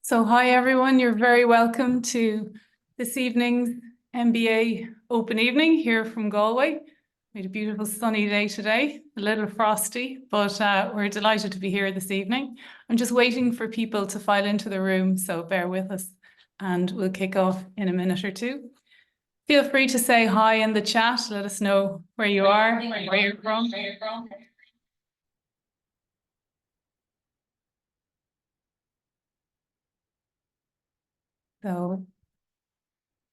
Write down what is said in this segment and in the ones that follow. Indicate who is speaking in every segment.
Speaker 1: So hi everyone, you're very welcome to this evening's MBA open evening here from Galway. We had a beautiful sunny day today, a little frosty, but we're delighted to be here this evening. I'm just waiting for people to file into the room, so bear with us and we'll kick off in a minute or two. Feel free to say hi in the chat, let us know where you are, where you're from. So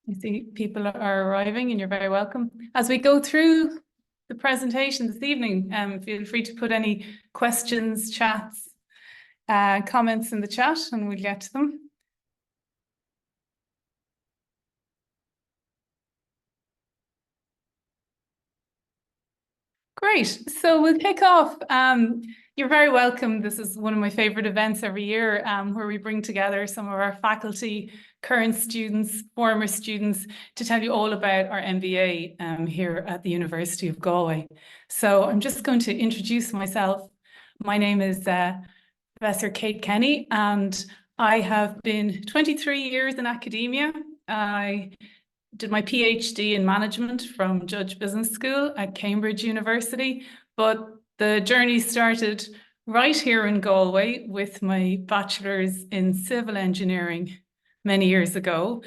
Speaker 1: I see people are arriving and you're very welcome. As we go through the presentation this evening, feel free to put any questions, chats, comments in the chat and we'll get to them. Great. So we'll kick off. You're very welcome. This is one of my favorite events every year where we bring together some of our faculty, current students, former students to tell you all about our MBA here at the University of Galway. So I'm just going to introduce myself. My name is Professor Kate Kenny and I have been 23 years in academia. I did my PhD in management from Judge Business School at Cambridge University, but the journey started right here in Galway with my bachelor's in civil engineering many years ago.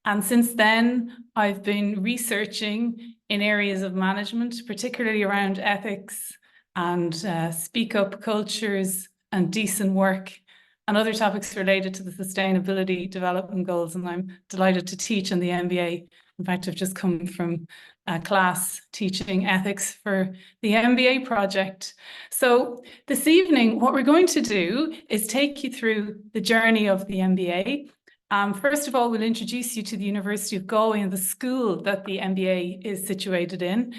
Speaker 1: And since then, I've been researching in areas of management, particularly around ethics and speak up cultures and decent work and other topics related to the sustainability development goals. And I'm delighted to teach in the MBA. In fact, I've just come from a class teaching ethics for the MBA project. So this evening, what we're going to do is take you through the journey of the MBA. First of all, we'll introduce you to the University of Galway and the school that the MBA is situated in.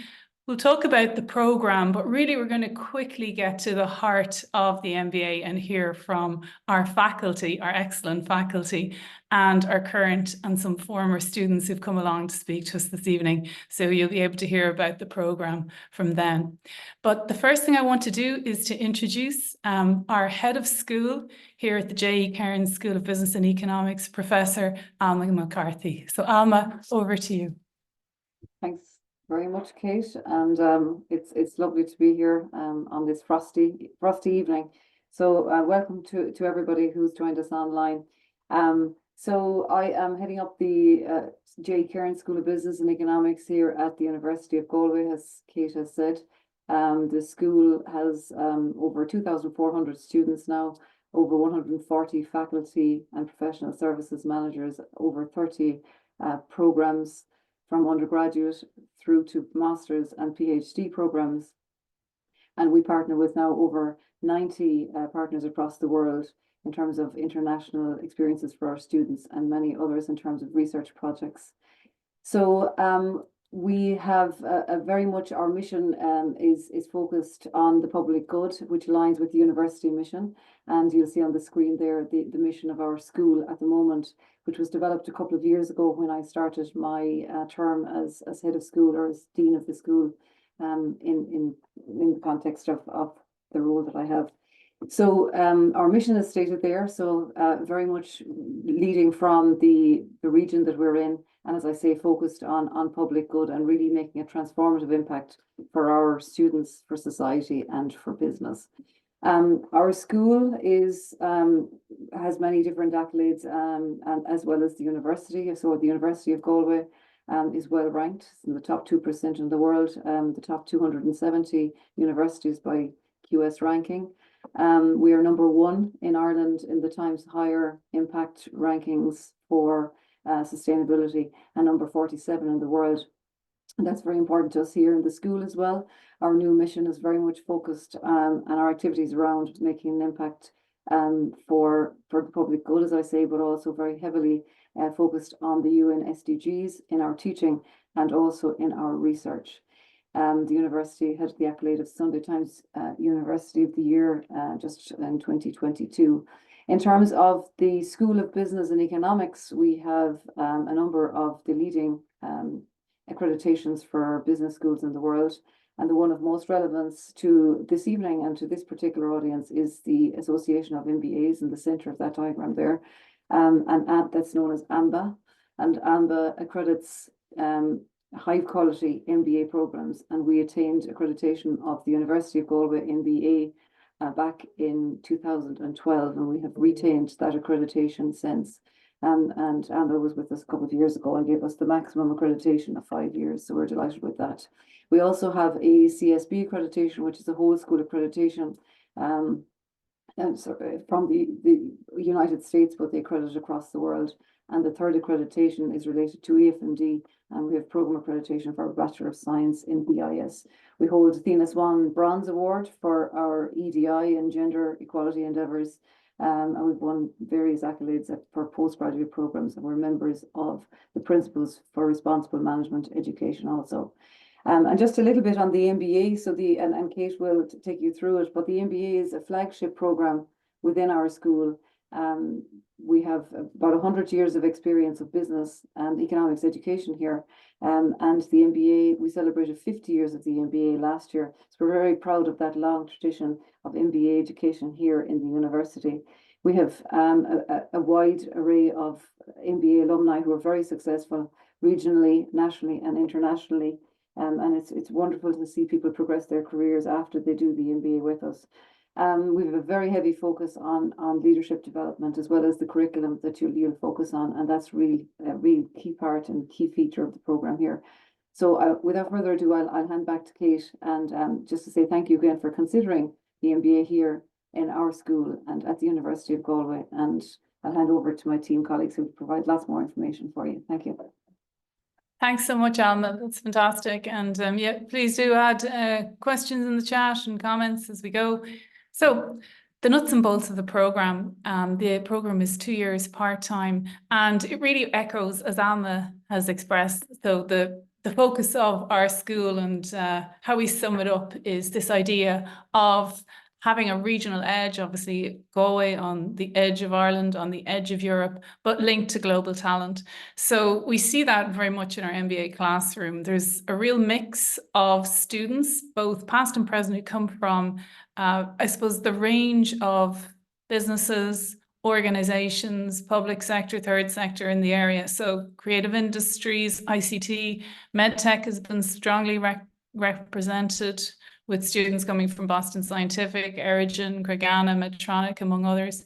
Speaker 1: We'll talk about the programme, but really we're going to quickly get to the heart of the MBA and hear from our faculty, our excellent faculty, and our current and some former students who've come along to speak to us this evening. So you'll be able to hear about the programme from them. But the first thing I want to do is to introduce our head of school here at the J.E. Cairns School of Business and Economics, Professor Alma McCarthy. So Alma, over to you.
Speaker 2: Thanks very much, Kate, and it's lovely to be here on this frosty evening. So welcome to everybody who's joined us online. So I am heading up the J. Cairns School of Business and Economics here at the University of Galway, as Kate has said. The school has over 2,400 students now, over 140 faculty and professional services managers, over 30 programs from undergraduate through to master's and PhD programs. And we partner with now over 90 partners across the world in terms of international experiences for our students and many others in terms of research projects. So we have a very much, our mission is focused on the public good, which aligns with the university mission. And you'll see on the screen there the mission of our school at the moment, which was developed a couple of years ago when I started my term as head of school or as dean of the school in the context of the role that I have. So our mission is stated there, so very much leading from the region that we're in, and as I say, focused on public good and really making a transformative impact for our students, for society and for business. Our school has many different accolades and as well as the university. So the University of Galway is well ranked. It's in the top 2% in the world, the top 270 universities by QS ranking. We are number 1 in Ireland in the Times Higher Impact rankings for sustainability and number 47 in the world. And that's very important to us here in the school as well. Our new mission is very much focused on our activities around making an impact for the public good, as I say, but also very heavily focused on the UN SDGs in our teaching and also in our research. The university had the accolade of Sunday Times University of the Year just in 2022. In terms of the School of Business and Economics, we have a number of the leading accreditations for business schools in the world. And the one of most relevance to this evening and to this particular audience is the Association of MBAs in the center of that diagram there. and that's known as AMBA. And AMBA accredits high quality MBA programs, and we attained accreditation of the University of Galway MBA back in 2012, and we have retained that accreditation since. And AMBA was with us a couple of years ago and gave us the maximum accreditation of 5 years, so we're delighted with that. We also have a CSB accreditation, which is a whole school accreditation, and so from the United States, but they accredit across the world. And the third accreditation is related to EF&D, and we have program accreditation for our Bachelor of Science in BIS. We hold Athena Swan Bronze Award for our EDI and gender equality endeavours, and we've won various accolades for postgraduate programs, and we're members of the Principles for Responsible Management Education also. And just a little bit on the MBA, so and Kate will take you through it, but the MBA is a flagship program within our school. We have about 100 years of experience of business and economics education here. And the MBA, we celebrated 50 years of the MBA last year. So we're very proud of that long tradition of MBA education here in the university. We have a wide array of MBA alumni who are very successful regionally, nationally and internationally. And it's wonderful to see people progress their careers after they do the MBA with us. We have a very heavy focus on leadership development, as well as the curriculum that you'll focus on, and that's really a real key part and key feature of the program here. So without further ado, I'll hand back to Kate, and just to say thank you again for considering the MBA here in our school and at the University of Galway, and I'll hand over to my team colleagues who will provide lots more information for you. Thank you.
Speaker 1: Thanks so much, Alma. That's fantastic. And yeah, please do add questions in the chat and comments as we go. So the nuts and bolts of the program is 2 years part-time, and it really echoes, as Alma has expressed, so the focus of our school and how we sum it up is this idea of having a regional edge, obviously Galway on the edge of Ireland, on the edge of Europe, but linked to global talent. So we see that very much in our MBA classroom. There's a real mix of students, both past and present, who come from, I suppose, the range of businesses, organizations, public sector, third sector in the area. So creative industries, ICT, medtech has been strongly represented, with students coming from Boston Scientific, Erigen, Gregana, Medtronic, among others.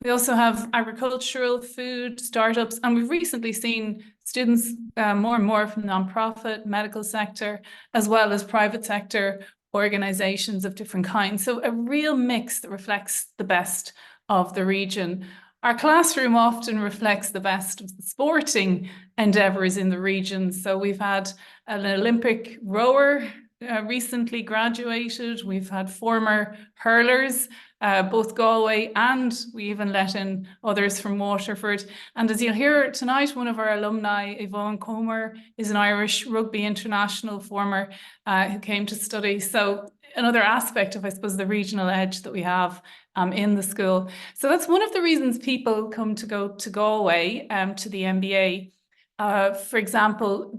Speaker 1: We also have agricultural, food, startups, and we've recently seen students more and more from nonprofit, medical sector, as well as private sector organizations of different kinds. So a real mix that reflects the best of the region. Our classroom often reflects the best of the sporting endeavours in the region. So we've had an Olympic rower recently graduated. We've had former hurlers, both Galway, and we even let in others from Waterford. And as you'll hear tonight, one of our alumni, Yvonne Comer, is an Irish rugby international former who came to study. So another aspect of, I suppose, the regional edge that we have in the school. So that's one of the reasons people come to go to Galway to the MBA. For example,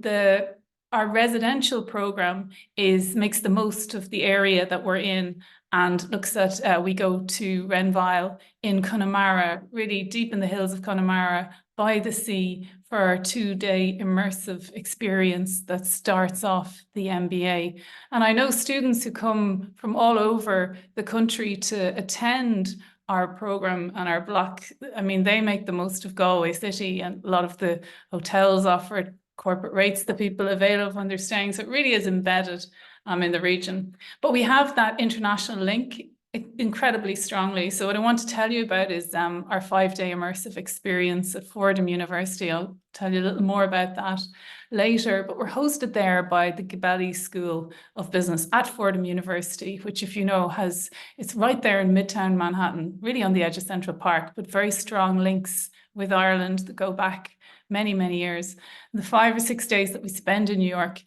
Speaker 1: our residential program makes the most of the area that we're in, and looks at, we go to Renville in Connemara, really deep in the hills of Connemara, by the sea, for our 2-day immersive experience that starts off the MBA. And I know students who come from all over the country to attend our program and our block. I mean, they make the most of Galway City, and a lot of the hotels offer corporate rates that people avail of when they're staying. So it really is embedded in the region. But we have that international link incredibly strongly. So what I want to tell you about is our 5-day immersive experience at Fordham University. I'll tell you a little more about that later, but we're hosted there by the Gabelli School of Business at Fordham University, which, if you know, it's right there in Midtown Manhattan, really on the edge of Central Park, but very strong links with Ireland that go back many, many years. The 5 or 6 days that we spend in New York,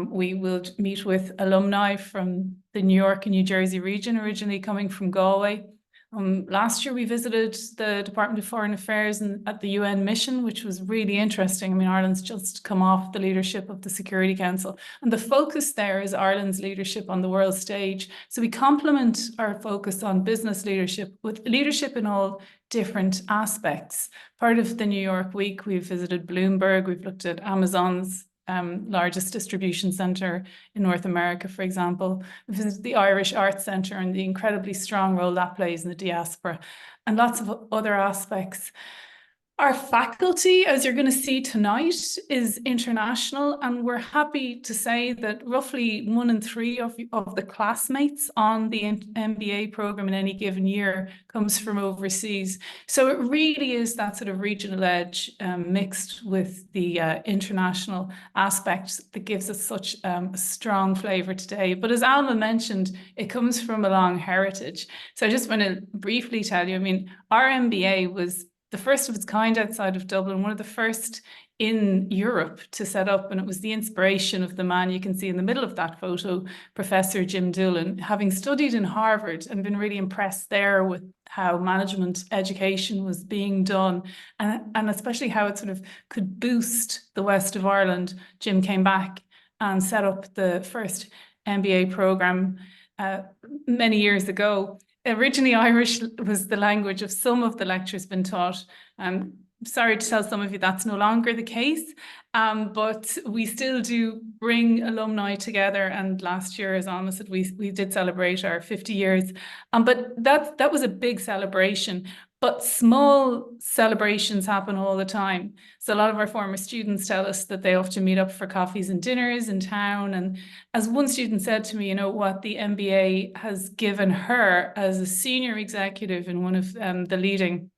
Speaker 1: we will meet with alumni from the New York and New Jersey region, originally coming from Galway. Last year we visited the Department of Foreign Affairs at the UN mission, which was really interesting. I mean, Ireland's just come off the leadership of the Security Council, and the focus there is Ireland's leadership on the world stage. So we complement our focus on business leadership with leadership in all different aspects. Part of the New York week, we've visited Bloomberg, we've looked at Amazon's largest distribution centre in North America, for example. We visited the Irish Arts Centre and the incredibly strong role that plays in the diaspora, and lots of other aspects. Our faculty, as you're going to see tonight, is international, and we're happy to say that roughly 1 in 3 of the classmates on the MBA program in any given year comes from overseas. So it really is that sort of regional edge mixed with the international aspect that gives us such a strong flavour today. But as Alma mentioned, it comes from a long heritage. So I just want to briefly tell you, I mean, our MBA was the first of its kind outside of Dublin, one of the first in Europe to set up, and it was the inspiration of the man you can see in the middle of that photo, Professor Jim Doolan, having studied in Harvard and been really impressed there with how management education was being done, and especially how it sort of could boost the west of Ireland. Jim came back and set up the first MBA program many years ago. Originally, Irish was the language of some of the lectures been taught. I'm sorry to tell some of you that's no longer the case, but we still do bring alumni together. And last year, as Alma said, we did celebrate our 50 years. But that was a big celebration. But small celebrations happen all the time. So a lot of our former students tell us that they often meet up for coffees and dinners in town. And as one student said to me, you know, what the MBA has given her as a senior executive in one of the leading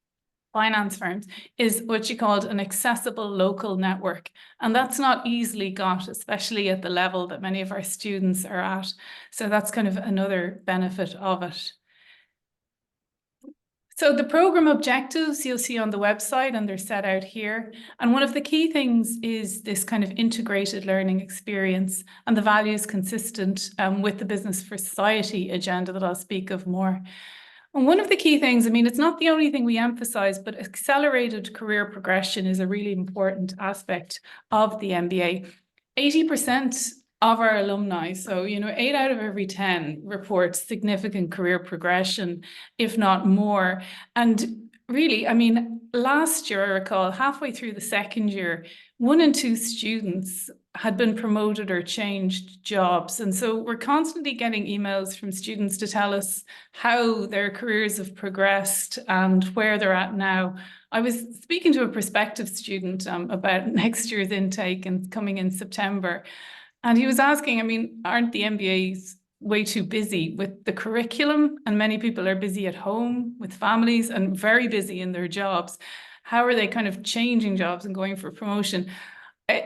Speaker 1: finance firms is what she called an accessible local network. And that's not easily got, especially at the level that many of our students are at. So that's kind of another benefit of it. So the program objectives you'll see on the website, and they're set out here. And one of the key things is this kind of integrated learning experience and the values consistent with the Business for Society agenda that I'll speak of more. And one of the key things, I mean, it's not the only thing we emphasize, but accelerated career progression is a really important aspect of the MBA. 80% of our alumni, so, you know, 8 out of every 10 report significant career progression, if not more. And really, I mean, last year, I recall, halfway through the second year, 1 in 2 students had been promoted or changed jobs. And so we're constantly getting emails from students to tell us how their careers have progressed and where they're at now. I was speaking to a prospective student about next year's intake and coming in September. And he was asking, I mean, aren't the MBAs way too busy with the curriculum? And many people are busy at home with families and very busy in their jobs. How are they kind of changing jobs and going for promotion?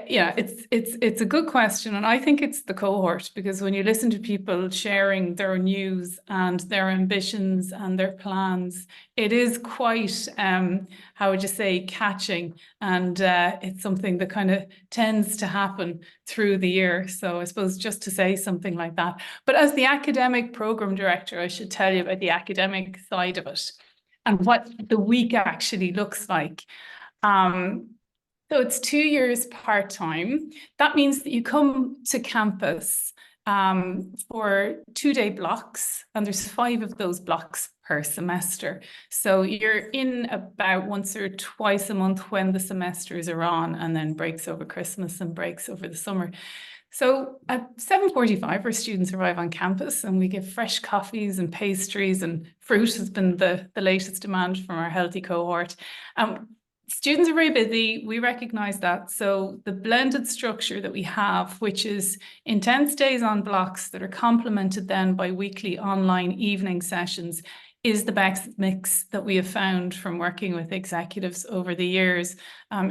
Speaker 1: Yeah, it's a good question. And I think it's the cohort, because when you listen to people sharing their news and their ambitions and their plans, it is quite, how would you say, catching. And it's something that kind of tends to happen through the year. So I suppose just to say something like that. But as the academic program director, I should tell you about the academic side of it and what the week actually looks like. So it's 2 years part-time. That means that you come to campus for 2-day blocks, and there's 5 of those blocks per semester. So you're in about once or twice a month when the semesters are on, and then breaks over Christmas and breaks over the summer. So at 7:45, our students arrive on campus, and we give fresh coffees and pastries, and fruit has been the latest demand from our healthy cohort. Students are very busy, we recognise that. So the blended structure that we have, which is intense days on blocks that are complemented then by weekly online evening sessions, is the best mix that we have found from working with executives over the years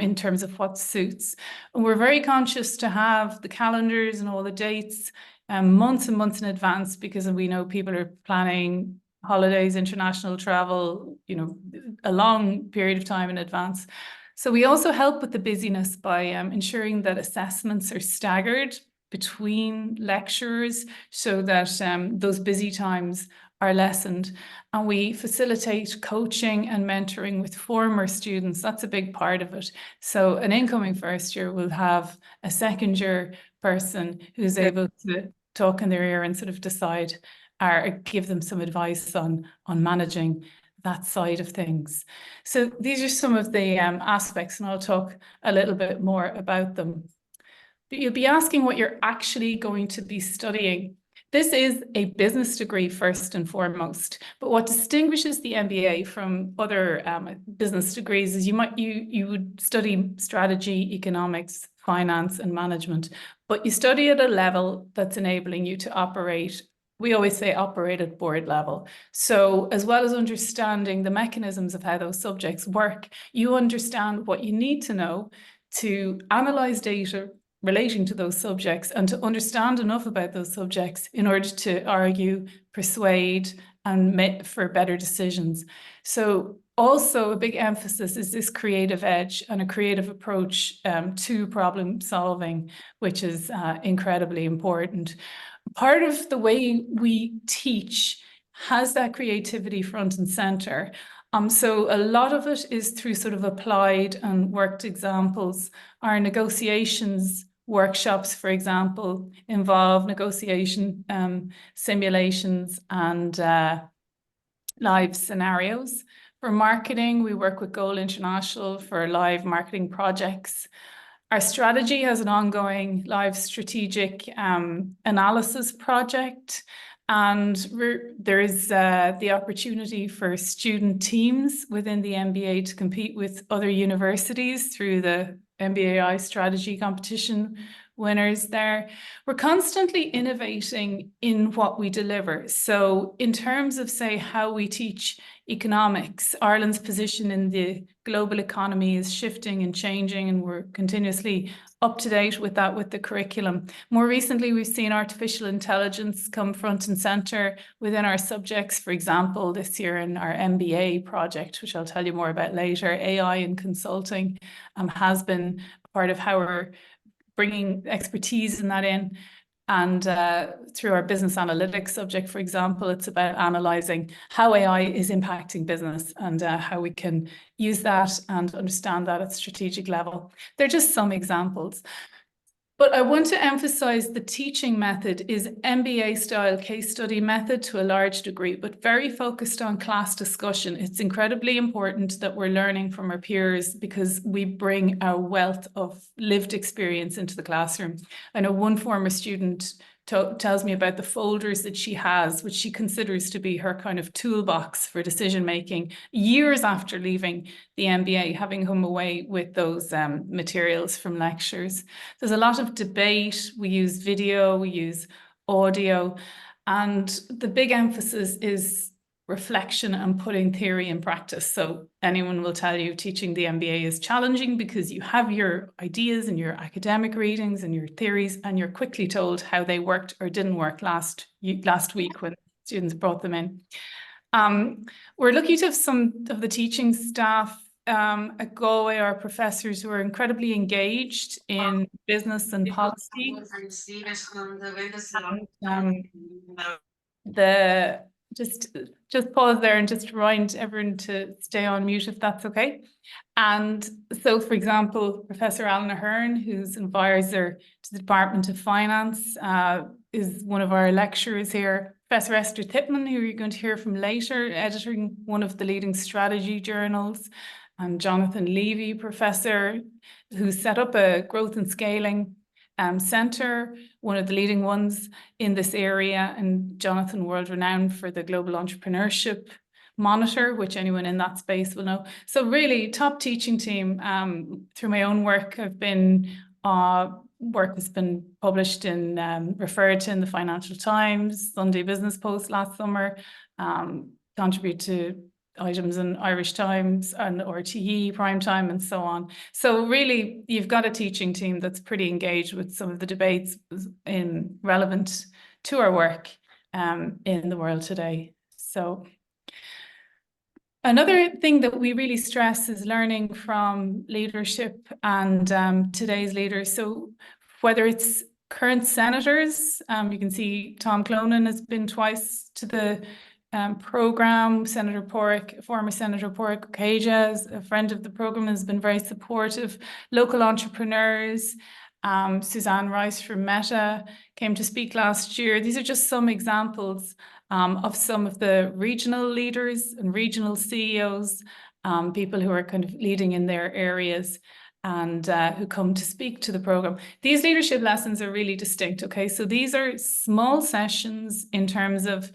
Speaker 1: in terms of what suits. And we're very conscious to have the calendars and all the dates months and months in advance, because we know people are planning holidays, international travel, you know, a long period of time in advance. So we also help with the busyness by ensuring that assessments are staggered between lecturers, so that those busy times are lessened, and we facilitate coaching and mentoring with former students. That's a big part of it. So an incoming first year will have a second year person who's able to talk in their ear and sort of decide or give them some advice on managing that side of things. So these are some of the aspects, and I'll talk a little bit more about them. But you'll be asking what you're actually going to be studying. This is a business degree first and foremost, but what distinguishes the MBA from other business degrees is you would study strategy, economics, finance, and management, but you study at a level that's enabling you to operate. We always say operate at board level. So as well as understanding the mechanisms of how those subjects work, you understand what you need to know to analyze data relating to those subjects and to understand enough about those subjects in order to argue, persuade, and make for better decisions. So also a big emphasis is this creative edge and a creative approach to problem solving, which is incredibly important. Part of the way we teach has that creativity front and center. So a lot of it is through sort of applied and worked examples. Our negotiations workshops, for example, involve negotiation simulations and live scenarios. For marketing, we work with Goal International for live marketing projects. Our strategy has an ongoing live strategic analysis project, and there is the opportunity for student teams within the MBA to compete with other universities through the MBAI strategy competition winners there. We're constantly innovating in what we deliver. So in terms of, say, how we teach economics, Ireland's position in the global economy is shifting and changing, and we're continuously up to date with that with the curriculum. More recently, we've seen artificial intelligence come front and center within our subjects. For example, this year in our MBA project, which I'll tell you more about later, AI in consulting has been part of how we're bringing expertise in that in. And through our business analytics subject, for example, it's about analysing how AI is impacting business and how we can use that and understand that at strategic level. They're just some examples. But I want to emphasize the teaching method is MBA style case study method to a large degree, but very focused on class discussion. It's incredibly important that we're learning from our peers because we bring our wealth of lived experience into the classroom. I know one former student tells me about the folders that she has, which she considers to be her kind of toolbox for decision making, years after leaving the MBA, having come away with those materials from lectures. There's a lot of debate. We use video, we use audio, and the big emphasis is reflection and putting theory in practice. So anyone will tell you teaching the MBA is challenging because you have your ideas and your academic readings and your theories, and you're quickly told how they worked or didn't work last week when students brought them in. We're lucky to have some of the teaching staff at Galway, our professors who are incredibly engaged in business and policy. And, just pause there and just remind everyone to stay on mute if that's okay. And so, for example, Professor Alan Ahern, who's an advisor to the Department of Finance, is one of our lecturers here. Professor Esther Tippman, who you're going to hear from later, editing one of the leading strategy journals. And Jonathan Levy, professor, who set up a growth and scaling centre, one of the leading ones in this area, and Jonathan, world renowned for the Global Entrepreneurship Monitor, which anyone in that space will know. So really top teaching team. Through my own work, I've been work has been published in referred to in the Financial Times, Sunday Business Post last summer, contribute to items in Irish Times and RTE, Prime Time, and so on. So really, you've got a teaching team that's pretty engaged with some of the debates relevant to our work in the world today. So another thing that we really stress is learning from leadership and today's leaders. So whether it's current senators, you can see Tom Clonan has been twice to the program. Senator Porrick, former Senator Porrick Caja, a friend of the program, has been very supportive. Local entrepreneurs, Suzanne Rice from Meta came to speak last year. These are just some examples of some of the regional leaders and regional CEOs, people who are kind of leading in their areas and who come to speak to the program. These leadership lessons are really distinct, okay? So these are small sessions in terms of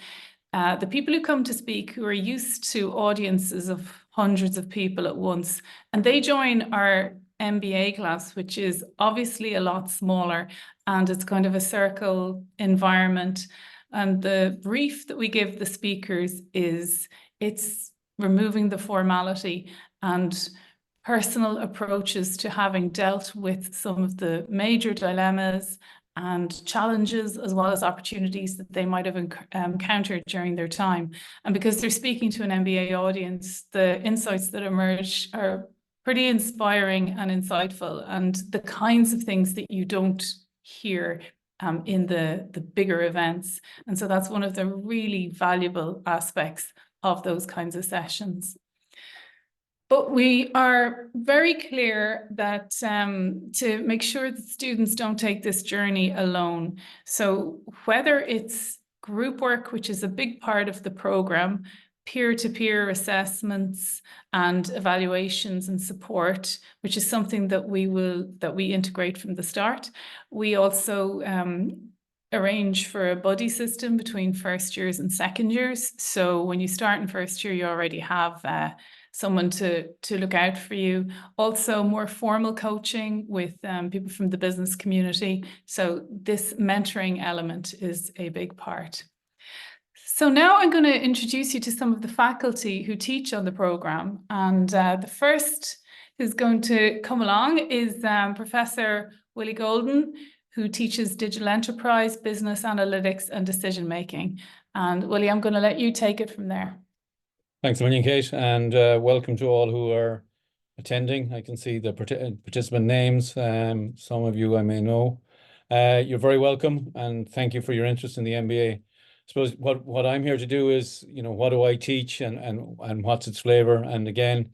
Speaker 1: the people who come to speak who are used to audiences of hundreds of people at once, and they join our MBA class, which is obviously a lot smaller, and it's kind of a circle environment. And the brief that we give the speakers is it's removing the formality and personal approaches to having dealt with some of the major dilemmas and challenges, as well as opportunities that they might have encountered during their time. And because they're speaking to an MBA audience, the insights that emerge are pretty inspiring and insightful, and the kinds of things that you don't hear in the bigger events. And so that's one of the really valuable aspects of those kinds of sessions. But we are very clear that to make sure that students don't take this journey alone. So whether it's group work, which is a big part of the program, peer-to-peer assessments and evaluations and support, which is something that we integrate from the start. We also arrange for a buddy system between first years and second years. So when you start in first year, you already have someone to look out for you. Also more formal coaching with people from the business community. So this mentoring element is a big part. So now I'm going to introduce you to some of the faculty who teach on the program. And the first who's going to come along is Professor Willie Golden, who teaches digital enterprise, business analytics and decision making. And Willie, I'm going to let you take it from there.
Speaker 3: Thanks a million, Kate, and welcome to all who are attending. I can see the participant names. Some of you I may know. You're very welcome, and thank you for your interest in the MBA. I suppose what I'm here to do is, what do I teach and what's its flavor? And again,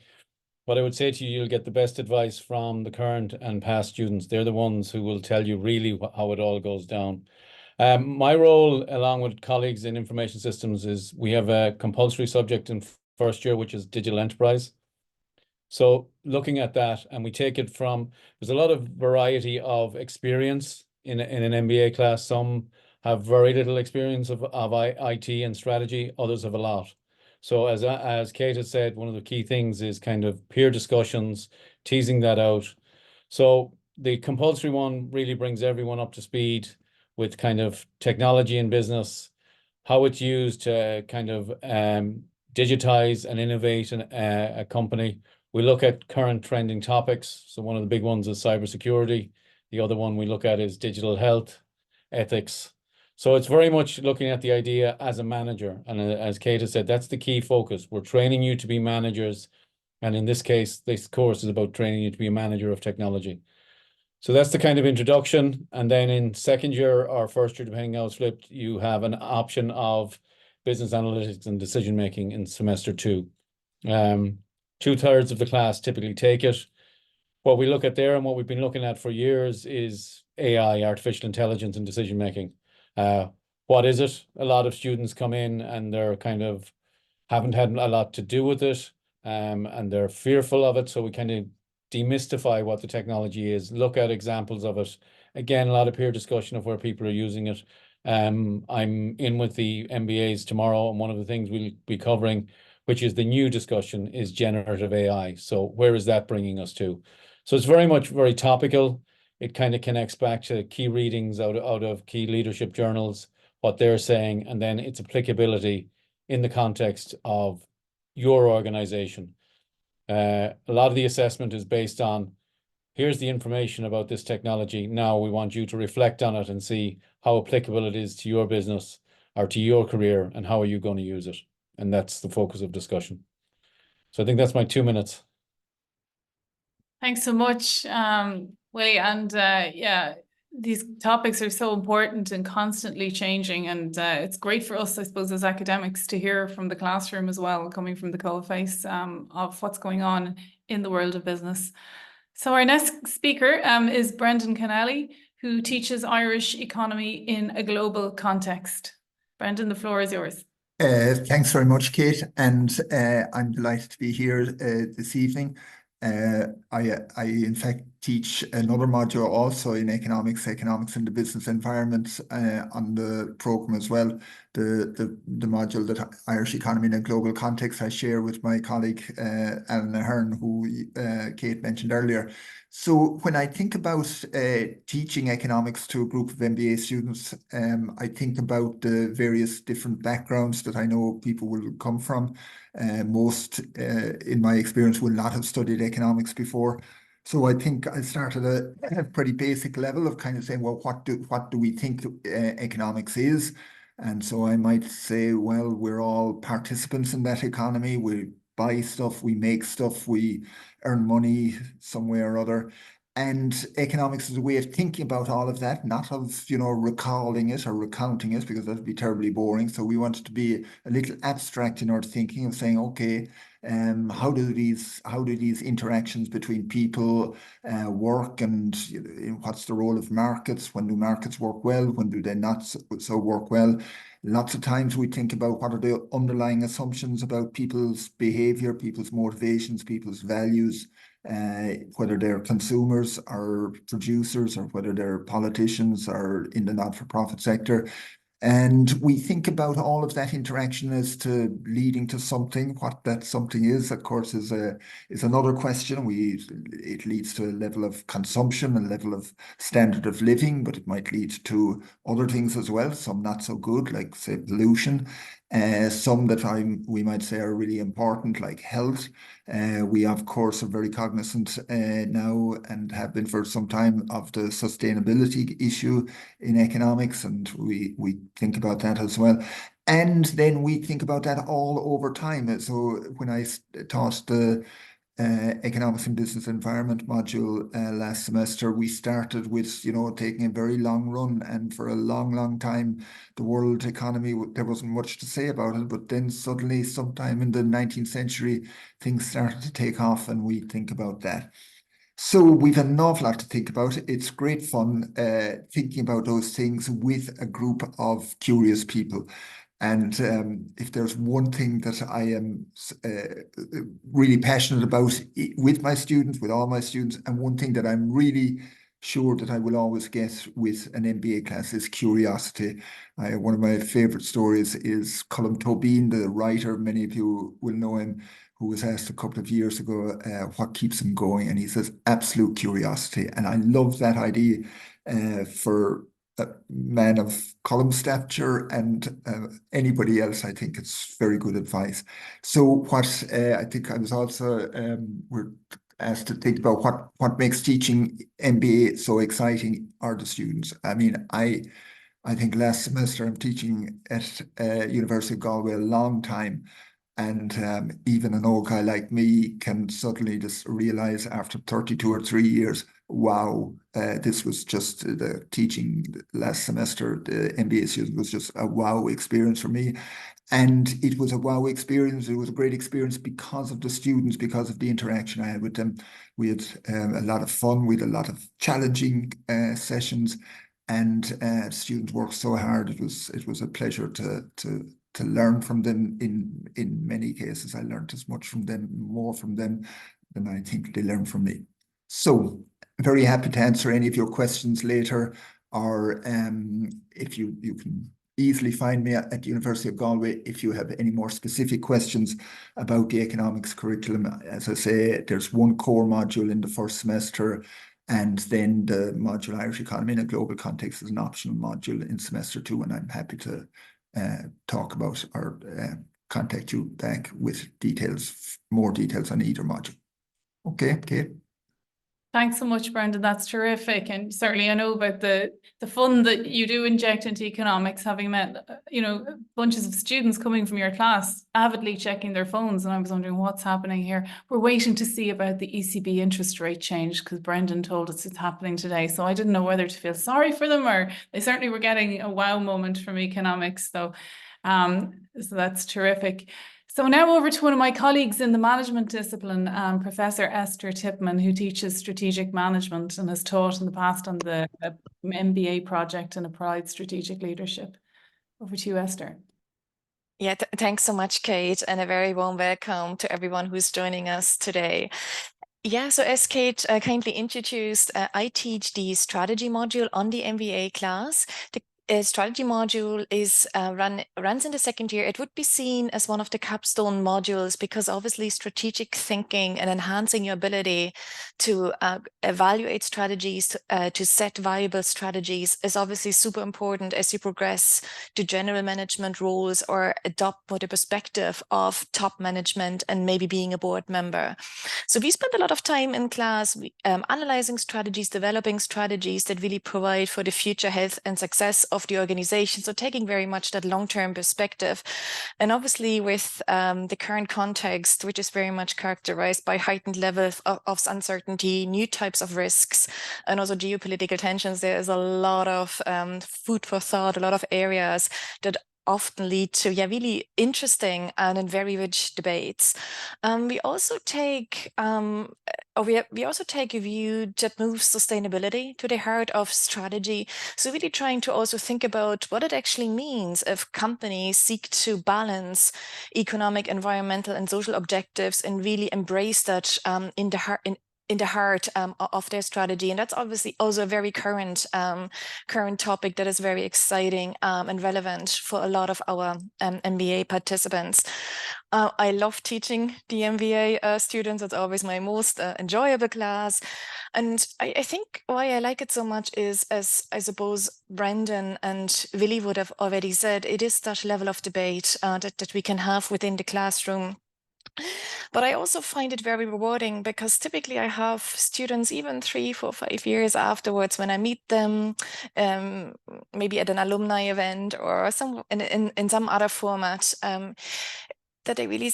Speaker 3: what I would say to you, you'll get the best advice from the current and past students. They're the ones who will tell you really how it all goes down. My role, along with colleagues in information systems, is we have a compulsory subject in first year, which is digital enterprise. So looking at that, and we take it from, there's a lot of variety of experience in an MBA class. Some have very little experience of IT and strategy, others have a lot. So as Kate has said, one of the key things is kind of peer discussions, teasing that out. So the compulsory one really brings everyone up to speed with kind of technology in business, how it's used to kind of digitize and innovate a company. We look at current trending topics. So one of the big ones is cybersecurity. The other one we look at is digital health, ethics. So it's very much looking at the idea as a manager. And as Kate has said, that's the key focus. We're training you to be managers. And in this case, this course is about training you to be a manager of technology. So that's the kind of introduction. And then in second year or first year, depending how it's flipped, you have an option of business analytics and decision making in semester 2. 2/3 of the class typically take it. What we look at there and what we've been looking at for years is AI, artificial intelligence and decision making. What is it? A lot of students come in and they're kind of haven't had a lot to do with it, and they're fearful of it. So we kind of demystify what the technology is, look at examples of it. Again, a lot of peer discussion of where people are using it. I'm in with the MBAs tomorrow, and one of the things we'll be covering, which is the new discussion, is generative AI. So where is that bringing us to? So it's very topical. It kind of connects back to key readings out of key leadership journals, what they're saying, and then its applicability in the context of your organization. A lot of the assessment is based on, here's the information about this technology. Now we want you to reflect on it and see how applicable it is to your business or to your career, and how are you going to use it? And that's the focus of discussion. So I think that's my 2 minutes.
Speaker 1: Thanks so much, Willie. And yeah, these topics are so important and constantly changing, and it's great for us, I suppose, as academics to hear from the classroom as well, coming from the coalface of what's going on in the world of business. So our next speaker is Brendan Kennelly, who teaches Irish economy in a global context. Brendan, the floor is yours.
Speaker 4: Thanks very much, Kate, and I'm delighted to be here this evening. I in fact teach another module also in economics in the business environment on the program as well. The module that Irish economy in a global context I share with my colleague Alan Ahern, who Kate mentioned earlier. So when I think about teaching economics to a group of MBA students, I think about the various different backgrounds that I know people will come from. Most, in my experience, will not have studied economics before. So I think I start at a pretty basic level of kind of saying, well, what do we think economics is? And so I might say, well, we're all participants in that economy. We buy stuff, we make stuff, we earn money some way or other. And economics is a way of thinking about all of that, not of, recalling it or recounting it, because that'd be terribly boring. So we want it to be a little abstract in our thinking of saying, okay, how do these interactions between people work, and what's the role of markets? When do markets work well? When do they not so work well? Lots of times we think about what are the underlying assumptions about people's behavior, people's motivations, people's values, whether they're consumers or producers, or whether they're politicians or in the not-for-profit sector. And we think about all of that interaction as to leading to something. What that something is, of course, is another question. It leads to a level of consumption, a level of standard of living, but it might lead to other things as well, some not so good, like, say, pollution. Some that we might say are really important, like health. We, of course, are very cognizant now, and have been for some time, of the sustainability issue in economics, and we think about that as well. And then we think about that all over time. So when I taught the economics and business environment module last semester, we started with, taking a very long run, and for a long time, the world economy, there wasn't much to say about it, but then suddenly, sometime in the 19th century, things started to take off, and we think about that. So we've an awful lot to think about. It's great fun thinking about those things with a group of curious people. And if there's one thing that I am really passionate about with my students, with all my students, and one thing that I'm really sure that I will always get with an MBA class, is curiosity. One of my favorite stories is Colm Tóibín, the writer. Many of you will know him, who was asked a couple of years ago what keeps him going, and he says absolute curiosity. And I love that idea for a man of Colm's stature and anybody else. I think it's very good advice. So what I think I was also we're asked to think about what makes teaching MBA so exciting are the students. I mean, I think last semester I'm teaching at University of Galway a long time. And even an old guy like me can suddenly just realize after 32 or 3 years, wow, this was just the teaching last semester. The MBA student was just a wow experience for me. And it was a wow experience. It was a great experience because of the students, because of the interaction I had with them. We had a lot of fun. We had a lot of challenging sessions, and students worked so hard. It was a pleasure to learn from them. In many cases, I learned as much from them, more from them, than I think they learned from me. So I'm very happy to answer any of your questions later, or if you can easily find me at the University of Galway if you have any more specific questions about the economics curriculum. As I say, there's one core module in the first semester, and then the module Irish Economy in a Global Context is an optional module in semester 2, and I'm happy to talk about or contact you back with more details on either module. Okay, Kate.
Speaker 1: Thanks so much, Brendan. That's terrific. And certainly I know about the fun that you do inject into economics, having met, bunches of students coming from your class, avidly checking their phones. And I was wondering what's happening here. We're waiting to see about the ECB interest rate change because Brendan told us it's happening today. So I didn't know whether to feel sorry for them, or they certainly were getting a wow moment from economics. So that's terrific. So now over to one of my colleagues in the management discipline, Professor Esther Tipman, who teaches strategic management and has taught in the past on the MBA project and applied strategic leadership. Over to you, Esther.
Speaker 5: Yeah, thanks so much, Kate, and a very warm welcome to everyone who's joining us today. Yeah, so as Kate kindly introduced, I teach the strategy module on the MBA class. The strategy module is runs in the second year. It would be seen as one of the capstone modules because obviously strategic thinking and enhancing your ability to evaluate strategies, to set viable strategies is obviously super important as you progress to general management roles or adopt more the perspective of top management and maybe being a board member. So we spend a lot of time in class analyzing strategies, developing strategies that really provide for the future health and success of the organization. So taking very much that long-term perspective. And obviously with the current context, which is very much characterized by heightened levels of uncertainty, new types of risks, and also geopolitical tensions, there is a lot of food for thought, a lot of areas that often lead to really interesting and very rich debates. We also take we also take a view that moves sustainability to the heart of strategy. So really trying to also think about what it actually means if companies seek to balance economic, environmental, and social objectives and really embrace that in the heart of their strategy. And that's obviously also a very current topic that is very exciting and relevant for a lot of our MBA participants. I love teaching the MBA students. It's always my most enjoyable class. And I think why I like it so much is, as I suppose Brendan and Willie would have already said, it is that level of debate that we can have within the classroom. But I also find it very rewarding because typically I have students even 3, 4, 5 years afterwards when I meet them, maybe at an alumni event or in some other format, that they really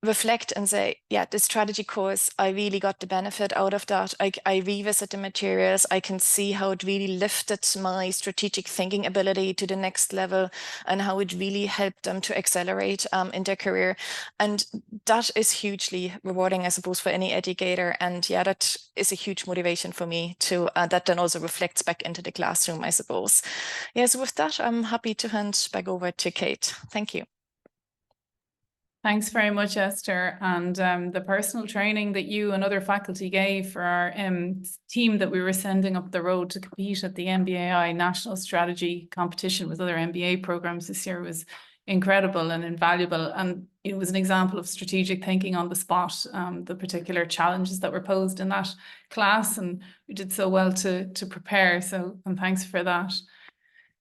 Speaker 5: reflect and say, yeah, the strategy course, I really got the benefit out of that. I revisit the materials. I can see how it really lifted my strategic thinking ability to the next level and how it really helped them to accelerate in their career. And that is hugely rewarding, I suppose, for any educator. And yeah, that is a huge motivation for me to that then also reflects back into the classroom, I suppose. Yeah, so with that, I'm happy to hand back over to Kate. Thank you.
Speaker 1: Thanks very much, Esther. And the personal training that you and other faculty gave for our team that we were sending up the road to compete at the MBAI National Strategy Competition with other MBA programs this year was incredible and invaluable. And it was an example of strategic thinking on the spot, the particular challenges that were posed in that class. And we did so well to prepare. So, and thanks for that.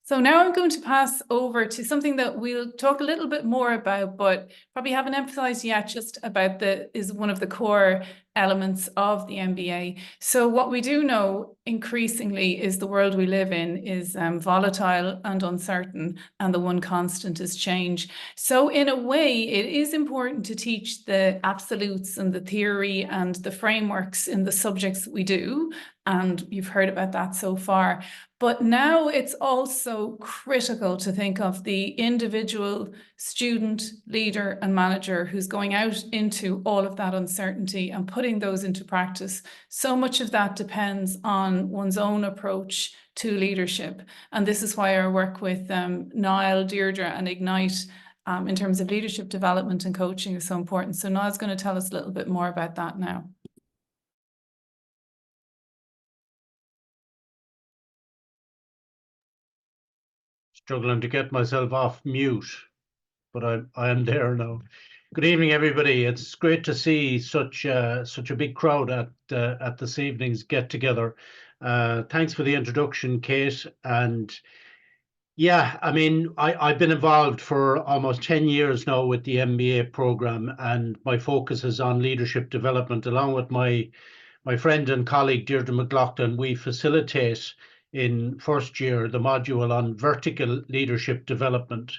Speaker 1: So now I'm going to pass over to something that we'll talk a little bit more about, but probably haven't emphasized yet, just about is one of the core elements of the MBA. So what we do know increasingly is the world we live in is volatile and uncertain, and the one constant is change. So in a way, it is important to teach the absolutes and the theory and the frameworks in the subjects we do. And you've heard about that so far. But now it's also critical to think of the individual student, leader, and manager who's going out into all of that uncertainty and putting those into practice. So much of that depends on one's own approach to leadership. And this is why our work with Niall, Deirdre, and Ignite in terms of leadership development and coaching is so important. So Niall's going to tell us a little bit more about that now.
Speaker 6: Struggling to get myself off mute, but I am there now. Good evening, everybody. It's great to see such a big crowd at this evening's get together. Thanks for the introduction, Kate. And yeah, I mean, I've been involved for almost 10 years now with the MBA program, and my focus is on leadership development, along with my my friend and colleague Deirdre McLaughlin, we facilitate in first year the module on vertical leadership development.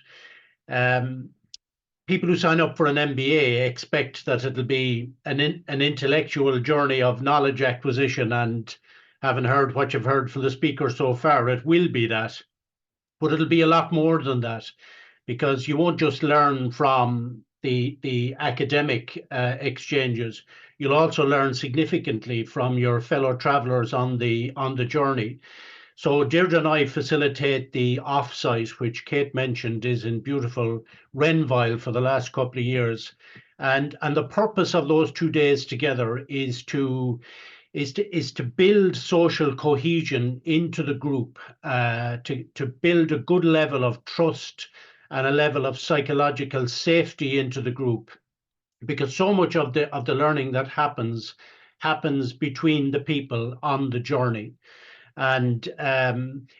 Speaker 6: People who sign up for an MBA expect that it'll be an intellectual journey of knowledge acquisition, and having heard what you've heard from the speaker so far, it will be that. But it'll be a lot more than that, because you won't just learn from the academic exchanges. You'll also learn significantly from your fellow travelers on the journey. So Deirdre and I facilitate the offsite, which Kate mentioned is in beautiful Renville for the last couple of years. And the purpose of those 2 days together is to build social cohesion into the group, to build a good level of trust and a level of psychological safety into the group, because so much of the learning that happens between the people on the journey. And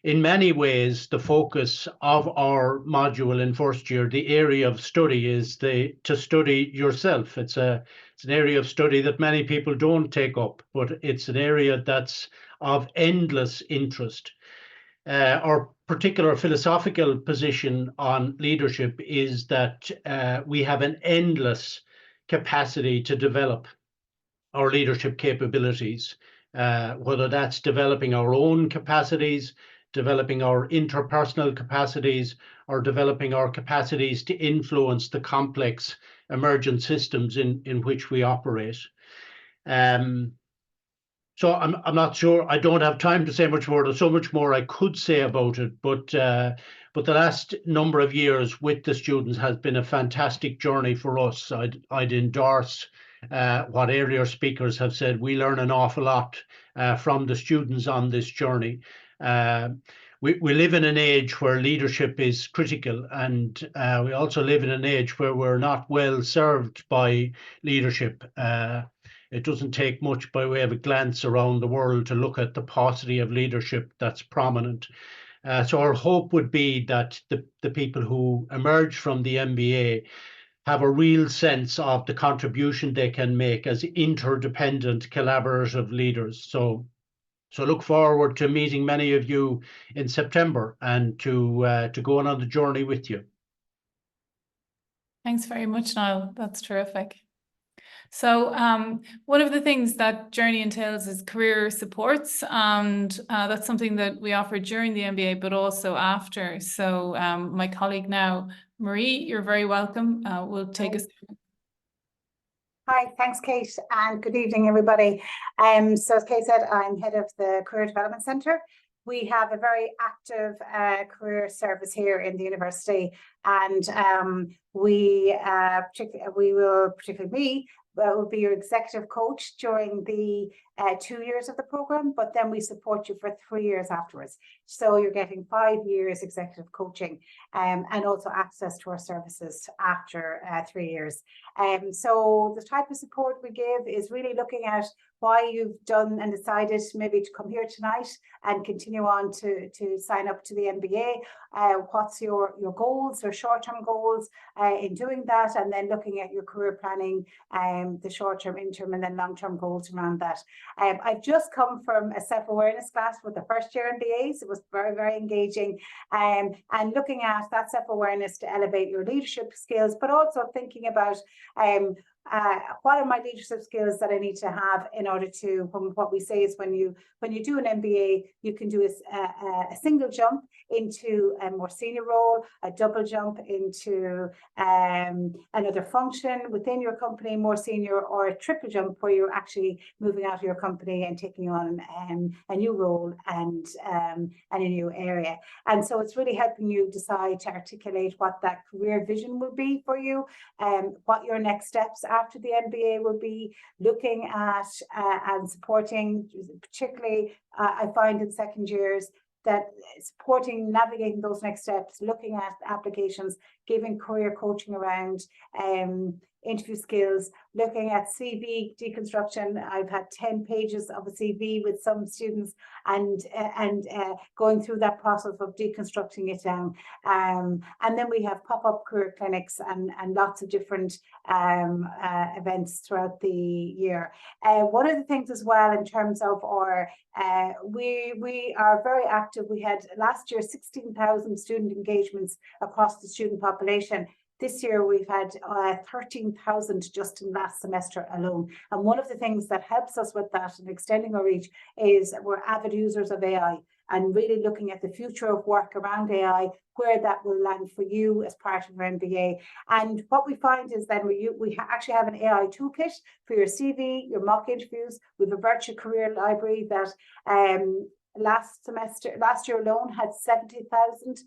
Speaker 6: in many ways, the focus of our module in first year, the area of study, is to study yourself. It's an area of study that many people don't take up, but it's an area that's of endless interest. Our particular philosophical position on leadership is that we have an endless capacity to develop our leadership capabilities, whether that's developing our own capacities, developing our interpersonal capacities, or developing our capacities to influence the complex emergent systems in which we operate. So I'm not sure, I don't have time to say much more. There's so much more I could say about it, but the last number of years with the students has been a fantastic journey for us. I'd endorse what earlier speakers have said. We learn an awful lot from the students on this journey. We live in an age where leadership is critical, and we also live in an age where we're not well served by leadership. It doesn't take much by way of a glance around the world to look at the paucity of leadership that's prominent. So our hope would be that the people who emerge from the MBA have a real sense of the contribution they can make as interdependent, collaborative leaders. So look forward to meeting many of you in September and to go on the journey with you.
Speaker 1: Thanks very much, Niall. That's terrific. So one of the things that journey entails is career supports, and that's something that we offer during the MBA, but also after. So my colleague now, Marie, you're very welcome. Will take us through.
Speaker 7: Hi, thanks, Kate, and good evening, everybody. So as Kate said, I'm head of the Career Development Centre. We have a very active career service here in the university, and we will, particularly me, will be your executive coach during the 2 years of the program, but then we support you for 3 years afterwards. So you're getting 5 years executive coaching and also access to our services after 3 years. So the type of support we give is really looking at why you've done and decided maybe to come here tonight and continue on to sign up to the MBA. What's your goals or short-term goals in doing that, and then looking at your career planning, the short-term, interim, and then long-term goals around that. I've just come from a self-awareness class with the first year MBAs. It was very, very engaging, and looking at that self-awareness to elevate your leadership skills, but also thinking about what are my leadership skills that I need to have in order to, what we say is when you do an MBA, you can do a single jump into a more senior role, a double jump into another function within your company, more senior, or a triple jump where you're actually moving out of your company and taking on a new role and a new area. And so it's really helping you decide to articulate what that career vision will be for you, what your next steps after the MBA will be, looking at and supporting, particularly I find in second years, that supporting navigating those next steps, looking at applications, giving career coaching around interview skills, looking at CV deconstruction. I've had 10 pages of a CV with some students and going through that process of deconstructing it down. And then we have pop-up career clinics and lots of different events throughout the year. One of the things as well in terms of our, we are very active. We had last year 16,000 student engagements across the student population. This year we've had 13,000 just in last semester alone. And one of the things that helps us with that and extending our reach is we're avid users of AI and really looking at the future of work around AI, where that will land for you as part of our MBA. And what we find is then we actually have an AI toolkit for your CV, your mock interviews. We have a virtual career library that last year alone had 70,000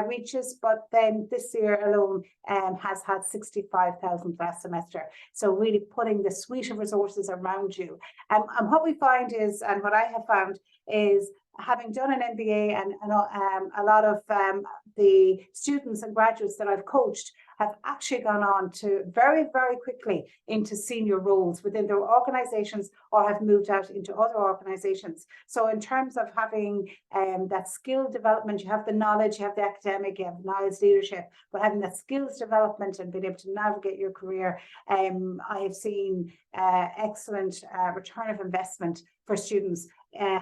Speaker 7: reaches, but then this year alone has had 65,000 last semester. So really putting the suite of resources around you. And what we find is, and what I have found is, having done an MBA and a lot of the students and graduates that I've coached have actually gone on to very, very quickly into senior roles within their organizations or have moved out into other organizations. So in terms of having that skill development, you have the knowledge, you have the academic, you have knowledge leadership, but having that skills development and being able to navigate your career, I have seen excellent return of investment for students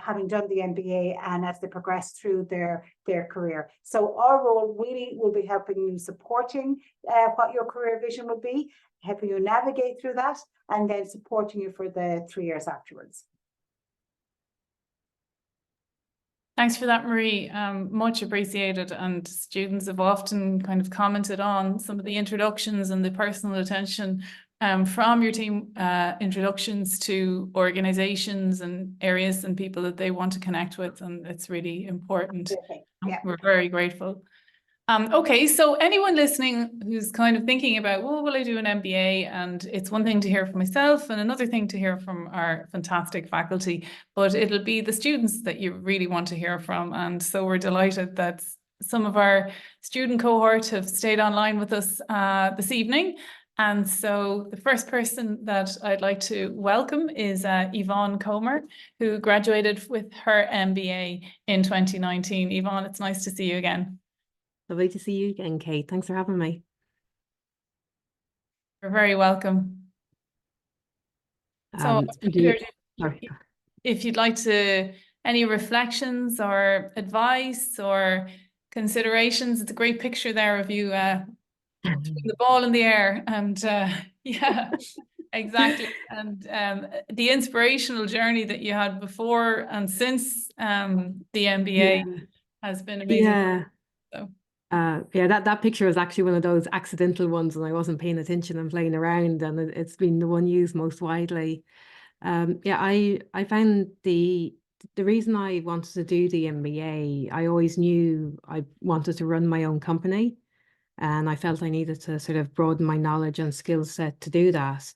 Speaker 7: having done the MBA and as they progress through their career. So our role really will be helping you, supporting what your career vision will be, helping you navigate through that, and then supporting you for the 3 years afterwards.
Speaker 1: Thanks for that, Marie. Much appreciated. And students have often kind of commented on some of the introductions and the personal attention from your team, introductions to organizations and areas and people that they want to connect with. And it's really important.
Speaker 7: Okay. Yeah.
Speaker 1: We're very grateful. Okay, so anyone listening who's kind of thinking about, well, will I do an MBA? And it's one thing to hear from myself and another thing to hear from our fantastic faculty, but it'll be the students that you really want to hear from. And so we're delighted that some of our student cohort have stayed online with us this evening. And so the first person that I'd like to welcome is Yvonne Comer, who graduated with her MBA in 2019. Yvonne, it's nice to see you again.
Speaker 8: Lovely to see you again, Kate. Thanks for having me.
Speaker 1: You're very welcome. So if you'd like to, any reflections or advice or considerations, it's a great picture there of you the ball in the air and yeah, exactly. And the inspirational journey that you had before and since the MBA has been amazing.
Speaker 8: Yeah.
Speaker 1: So.
Speaker 8: Yeah, that picture was actually one of those accidental ones and I wasn't paying attention and playing around, and it's been the one used most widely. Yeah, I found the reason I wanted to do the MBA, I always knew I wanted to run my own company, and I felt I needed to sort of broaden my knowledge and skill set to do that.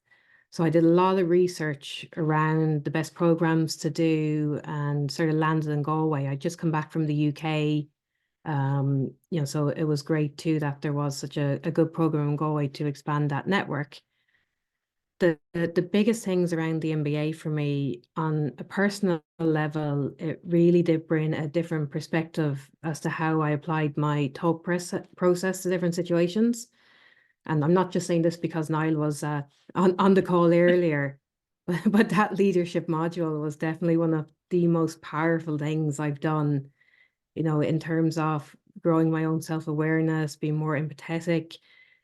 Speaker 8: So I did a lot of research around the best programs to do and sort of landed in Galway. I'd just come back from the UK. You know, so it was great too that there was such a good program in Galway to expand that network. The biggest things around the MBA for me on a personal level, it really did bring a different perspective as to how I applied my thought process to different situations. And I'm not just saying this because Niall was on the call earlier, but that leadership module was definitely one of the most powerful things I've done, you know, in terms of growing my own self-awareness, being more empathetic.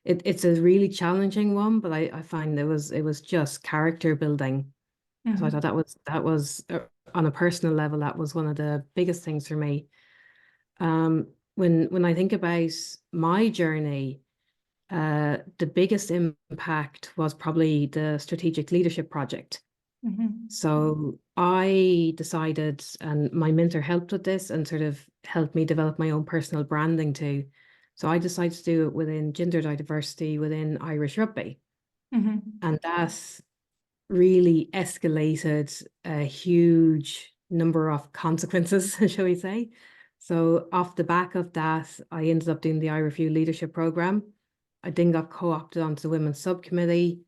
Speaker 8: It's a really challenging one, but I find it was just character building. So I thought that was on a personal level, that was one of the biggest things for me. When I think about my journey, the biggest impact was probably the strategic leadership project. So I decided, and my mentor helped with this and sort of helped me develop my own personal branding too. So I decided to do it within gender diversity within Irish rugby. And that really escalated a huge number of consequences, shall we say. So off the back of that, I ended up doing the IRFU leadership program. I then got co-opted onto the women's subcommittee,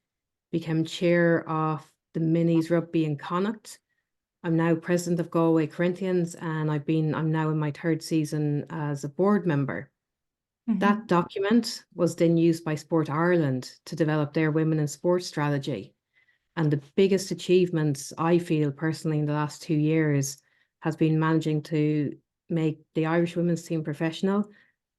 Speaker 8: became chair of the Minis Rugby in Connacht. I'm now president of Galway Corinthians, and I'm now in my 3rd season as a board member. That document was then used by Sport Ireland to develop their women in sport strategy. And the biggest achievements I feel personally in the last 2 years has been managing to make the Irish women's team professional.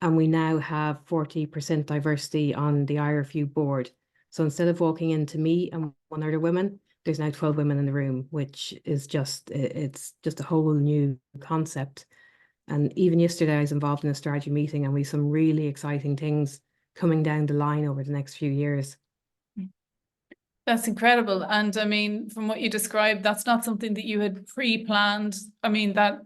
Speaker 8: And we now have 40% diversity on the IRFU board. So instead of walking into me and one other woman, there's now 12 women in the room, which is it's just a whole new concept. And even yesterday, I was involved in a strategy meeting, and we have some really exciting things coming down the line over the next few years.
Speaker 1: That's incredible. And I mean, from what you described, that's not something that you had pre-planned. I mean, that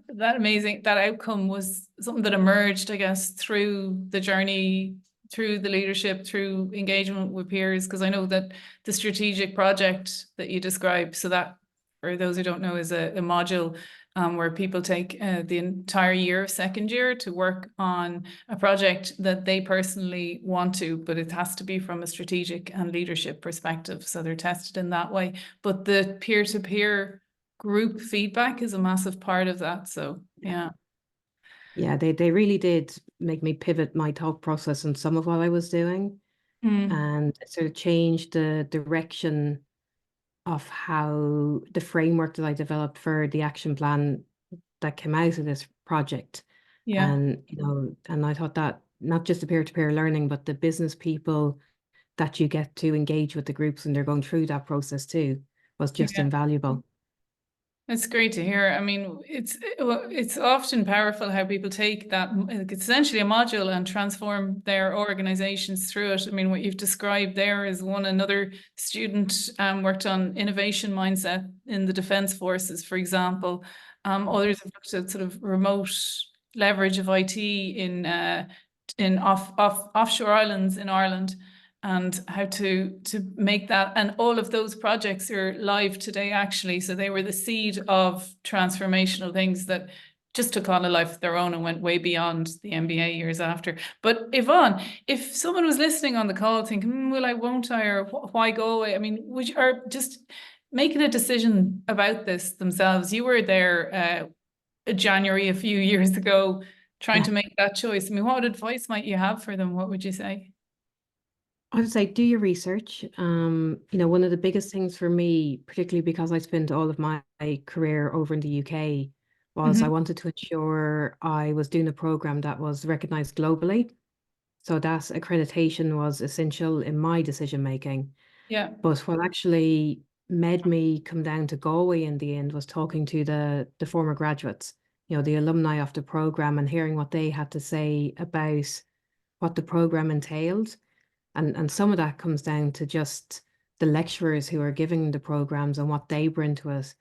Speaker 1: outcome was something that emerged, I guess, through the journey, through the leadership, through engagement with peers. Because I know that the strategic project that you described, so that, for those who don't know, is a module where people take the entire year of 2nd year to work on a project that they personally want to, but it has to be from a strategic and leadership perspective. So they're tested in that way. But the peer-to-peer group feedback is a massive part of that. So, yeah.
Speaker 8: Yeah, they really did make me pivot my thought process on some of what I was doing, and sort of change the direction of how the framework that I developed for the action plan that came out of this project.
Speaker 1: Yeah.
Speaker 8: And, and I thought that not just the peer-to-peer learning, but the business people that you get to engage with the groups and they're going through that process too was just invaluable.
Speaker 1: It's great to hear. I mean, it's often powerful how people take that, it's essentially a module, and transform their organizations through it. I mean, what you've described there is another student worked on innovation mindset in the Defence Forces, for example. Others have looked at sort of remote leverage of IT in offshore islands in Ireland, and how to make that. And all of those projects are live today, actually. So they were the seed of transformational things that just took on a life of their own and went way beyond the MBA years after. But Yvonne, if someone was listening on the call thinking, will I, won't I, or why go away? I mean, would you, or just making a decision about this themselves? You were there January a few years ago, trying to make that choice. I mean, what advice might you have for them? What would you say?
Speaker 8: I would say do your research. One of the biggest things for me, particularly because I spent all of my career over in the UK, was I wanted to ensure I was doing a program that was recognized globally. So that accreditation was essential in my decision making.
Speaker 1: Yeah.
Speaker 8: But what actually made me come down to Galway in the end was talking to the former graduates, the alumni of the program, and hearing what they had to say about what the program entailed. And some of that comes down to just the lecturers who are giving the programs and what they bring to us.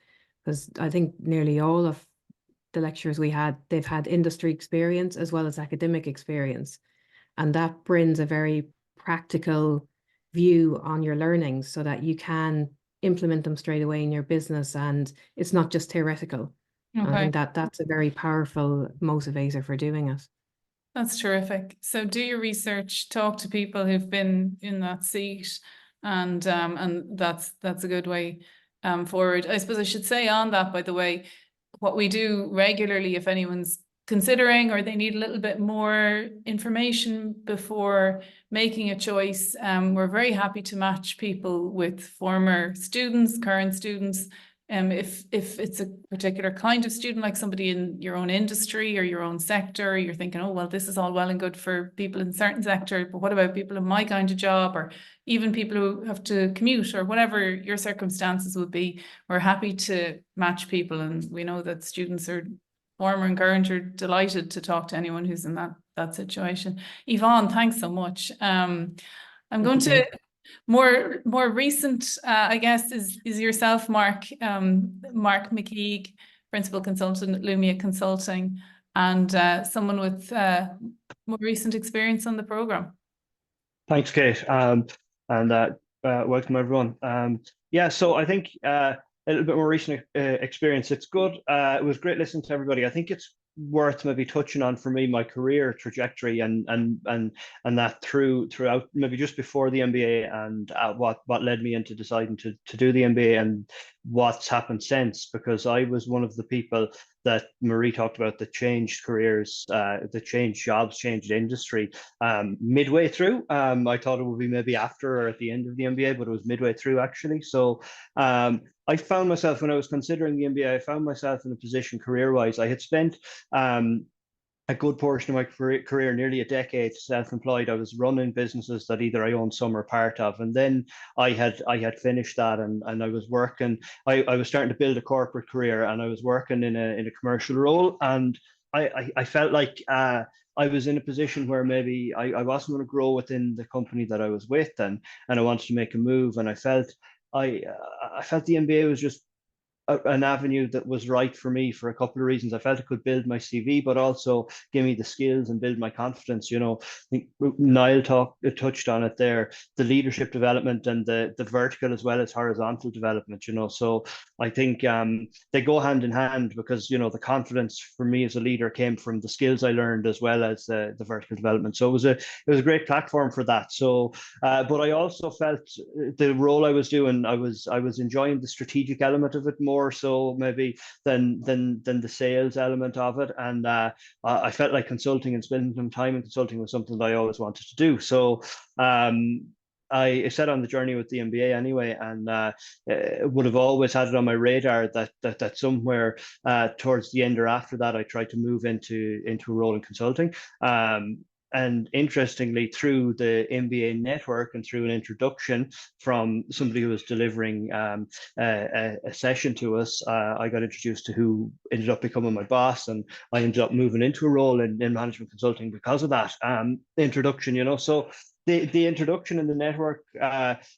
Speaker 8: Because I think nearly all of the lecturers they've had industry experience as well as academic experience. And that brings a very practical view on your learnings so that you can implement them straight away in your business, and it's not just theoretical.
Speaker 1: Okay.
Speaker 8: And I think that's a very powerful motivator for doing it.
Speaker 1: That's terrific. So do your research, talk to people who've been in that seat, and that's a good way forward. I suppose I should say on that, by the way, what we do regularly, if anyone's considering or they need a little bit more information before making a choice, we're very happy to match people with former students, current students. If it's a particular kind of student, like somebody in your own industry or your own sector, you're thinking, oh, well, this is all well and good for people in certain sector, but what about people in my kind of job, or even people who have to commute, or whatever your circumstances would be? We're happy to match people, and we know that students are former and current are delighted to talk to anyone who's in that situation. Yvonne, thanks so much. I'm going to more recent, I guess, is yourself, Mark McKeague, principal consultant at Lumia Consulting, and someone with more recent experience on the program.
Speaker 9: Thanks, Kate, and welcome everyone. So I think a little bit more recent experience. It's good. It was great listening to everybody. I think it's worth maybe touching on for me, my career trajectory and that throughout maybe just before the MBA and what led me into deciding to do the MBA and what's happened since, because I was one of the people that Marie talked about that changed careers, that changed jobs, changed industry midway through. I thought it would be maybe after or at the end of the MBA, but it was midway through actually. So I found myself, when I was considering the MBA, I found myself in a position career-wise. I had spent a good portion of my career, nearly a decade, self-employed. I was running businesses that either I owned some or part of, and then I had finished that, and I was working. I was starting to build a corporate career, and I was working in a commercial role, and I felt like I was in a position where maybe I wasn't going to grow within the company that I was with, and I wanted to make a move, and I felt the MBA was just an avenue that was right for me for a couple of reasons. I felt it could build my CV, but also give me the skills and build my confidence. You know, I think Niall touched on it there, the leadership development and the vertical as well as horizontal development, you know. So I think they go hand in hand, because, you know, the confidence for me as a leader came from the skills I learned as well as the vertical development. So it was a great platform for that. So, but I also felt the role I was doing, I was enjoying the strategic element of it more so maybe than the sales element of it, and I felt like consulting and spending some time in consulting was something that I always wanted to do. So I set on the journey with the MBA anyway, and would have always had it on my radar that somewhere towards the end or after that I tried to move into a role in consulting. And interestingly, through the MBA network and through an introduction from somebody who was delivering a session to us, I got introduced to who ended up becoming my boss, and I ended up moving into a role in management consulting because of that introduction, you know. So the introduction in the network,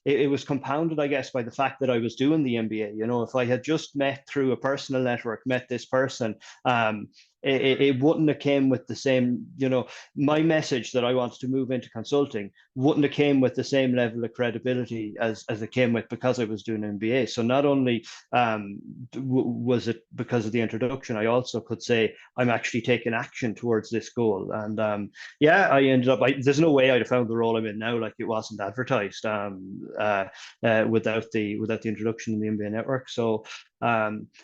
Speaker 9: it was compounded, I guess, by the fact that I was doing the MBA. You know, if I had just met through a personal network, met this person, it wouldn't have came with the same, you know, my message that I wanted to move into consulting wouldn't have came with the same level of credibility as it came with because I was doing an MBA. So not only was it because of the introduction, I also could say I'm actually taking action towards this goal. And yeah, I ended up, there's no way I'd have found the role I'm in now, like it wasn't advertised without the introduction in the MBA network. So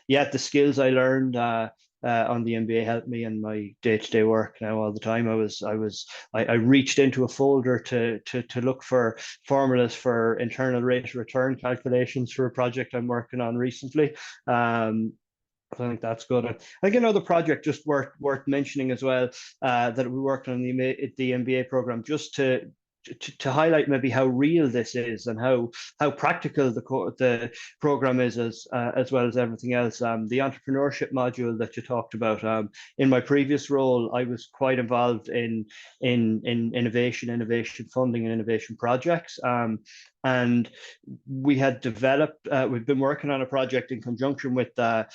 Speaker 9: yeah, the skills I learned on the MBA helped me in my day-to-day work now all the time. I reached into a folder to look for formulas for internal rate of return calculations for a project I'm working on recently. I think that's good. I think another project just worth mentioning as well that we worked on the MBA program, just to highlight maybe how real this is and how practical the program is as well as everything else. The entrepreneurship module that you talked about. In my previous role, I was quite involved in innovation funding and innovation projects. And we had developed, we've been working on a project in conjunction with the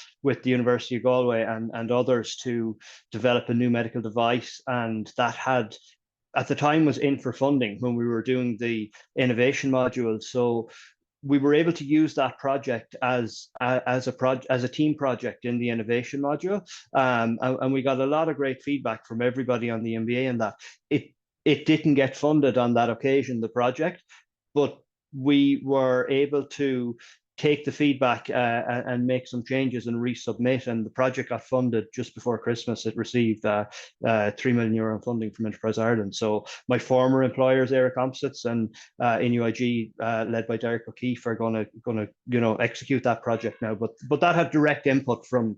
Speaker 9: University of Galway and others to develop a new medical device, and that had, at the time, was in for funding when we were doing the innovation module. So we were able to use that project as a team project in the innovation module, and we got a lot of great feedback from everybody on the MBA. And that it didn't get funded on that occasion, the project, but we were able to take the feedback and make some changes and resubmit, and the project got funded just before Christmas. It received €3 million funding from Enterprise Ireland. So my former employers, Air Composites and NUIG, led by Derek O'Keefe, are going to execute that project now. But that had direct input from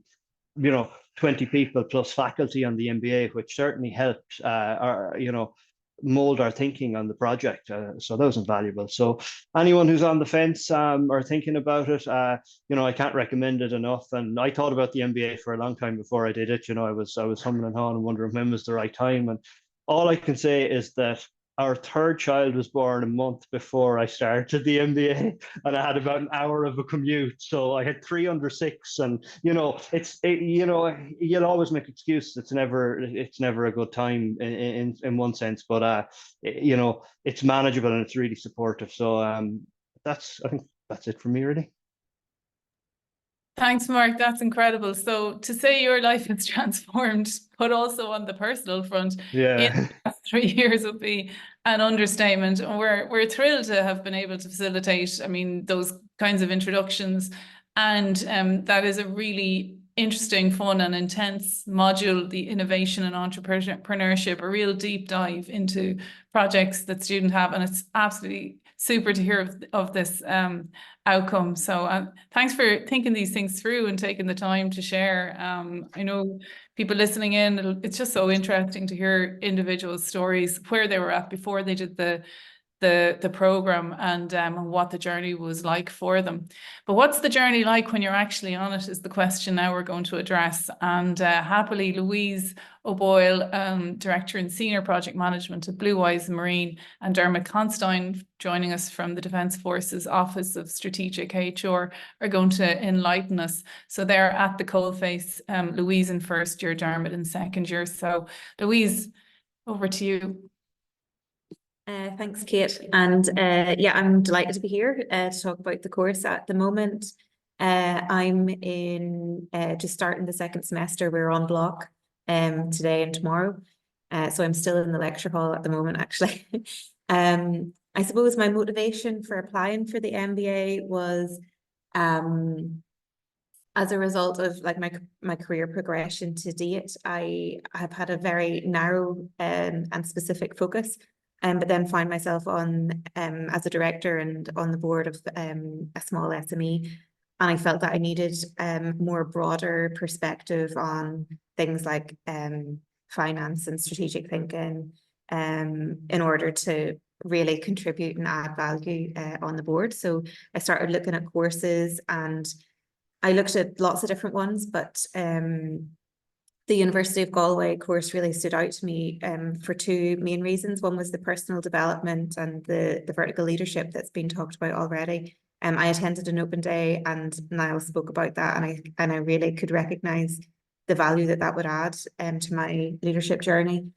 Speaker 9: 20 people plus faculty on the MBA, which certainly helped mold our thinking on the project. So that was invaluable. So anyone who's on the fence or thinking about it, I can't recommend it enough. And I thought about the MBA for a long time before I did it. I was humming and hawing and wondering when was the right time. And all I can say is that our third child was born a month before I started the MBA, and I had about an hour of a commute. So I had 3 under 6, and you'll always make excuses. It's never a good time in one sense, but it's manageable and it's really supportive. So I think that's it for me, really.
Speaker 1: Thanks, Mark. That's incredible. So to say your life has transformed, but also on the personal front, in
Speaker 9: Yeah.
Speaker 1: the past 3 years would be an understatement. And we're thrilled to have been able to facilitate, I mean, those kinds of introductions. And that is a really interesting, fun and intense module, the innovation and entrepreneurship, a real deep dive into projects that students have. And it's absolutely super to hear of this outcome. So thanks for thinking these things through and taking the time to share. I know people listening in, it's just so interesting to hear individual stories, where they were at before they did the program, and what the journey was like for them. But what's the journey like when you're actually on it is the question now we're going to address. And happily, Louise O'Boyle, Director and Senior Project Management at Blue Wise Marine, and Dermot Constein joining us from the Defence Forces Office of Strategic HR are going to enlighten us. So they're at the coalface, Louise in first year, Dermot in second year. So Louise, over to you.
Speaker 10: Thanks, Kate. And yeah, I'm delighted to be here to talk about the course at the moment. I'm in just starting the second semester. We're on block today and tomorrow. So I'm still in the lecture hall at the moment, actually. I suppose my motivation for applying for the MBA was as a result of like my career progression to date. I have had a very narrow and specific focus. But then find myself on as a director and on the board of a small SME. And I felt that I needed more broader perspective on things like finance and strategic thinking in order to really contribute and add value on the board. So I started looking at courses, and I looked at lots of different ones, but the University of Galway course really stood out to me for two main reasons. One was the personal development and the vertical leadership that's been talked about already. I attended an open day, and Niall spoke about that, and I really could recognise the value that would add to my leadership journey.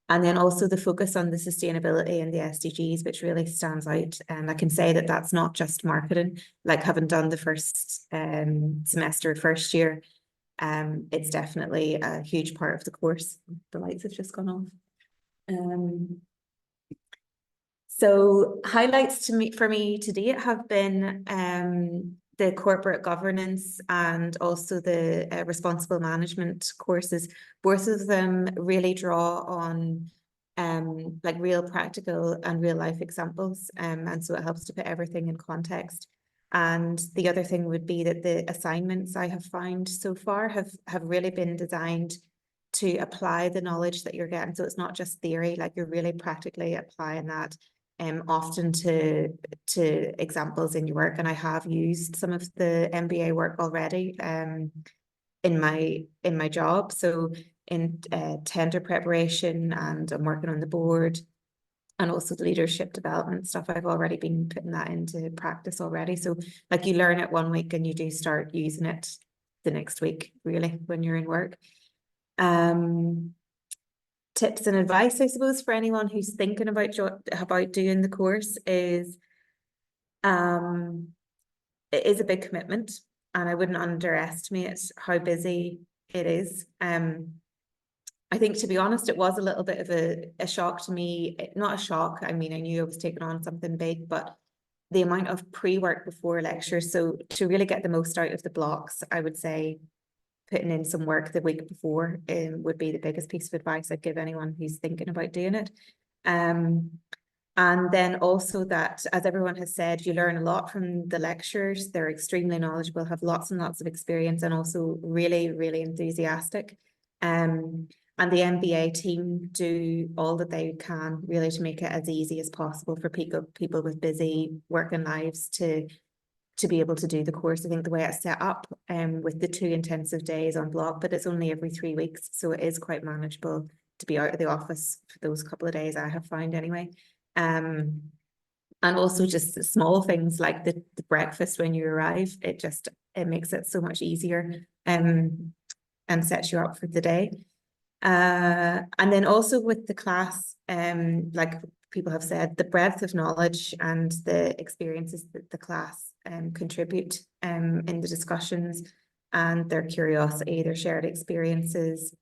Speaker 10: And then also the focus on the sustainability and the SDGs, which really stands out. And I can say that that's not just marketing, like having done the first semester, first year. It's definitely a huge part of the course. The lights have just gone off. So highlights for me to date have been the corporate governance and also the responsible management courses. Both of them really draw on like real practical and real life examples, and so it helps to put everything in context. And the other thing would be that the assignments I have found so far have really been designed to apply the knowledge that you're getting. So it's not just theory, like you're really practically applying that often to examples in your work. And I have used some of the MBA work already in my job. So in tender preparation, and I'm working on the board, and also the leadership development stuff. I've already been putting that into practice already. So like you learn it one week and you do start using it the next week, really, when you're in work. Tips and advice, I suppose, for anyone who's thinking about doing the course is it is a big commitment, and I wouldn't underestimate how busy it is. I think, to be honest, it was a little bit of a shock to me. Not a shock, I mean, I knew I was taking on something big, but the amount of pre-work before lectures. So to really get the most out of the blocks, I would say putting in some work the week before would be the biggest piece of advice I'd give anyone who's thinking about doing it. And then also that, as everyone has said, you learn a lot from the lectures. They're extremely knowledgeable, have lots and lots of experience, and also really, really enthusiastic. And the MBA team do all that they can really to make it as easy as possible for people with busy working lives to be able to do the course. I think the way it's set up with the 2 intensive days on block, but it's only every 3 weeks. So it is quite manageable to be out of the office for those couple of days, I have found anyway. And also just the small things like the breakfast when you arrive, it makes it so much easier and sets you up for the day. And then also with the class, like people have said, the breadth of knowledge and the experiences that the class contribute in the discussions and their curiosity, their shared experiences.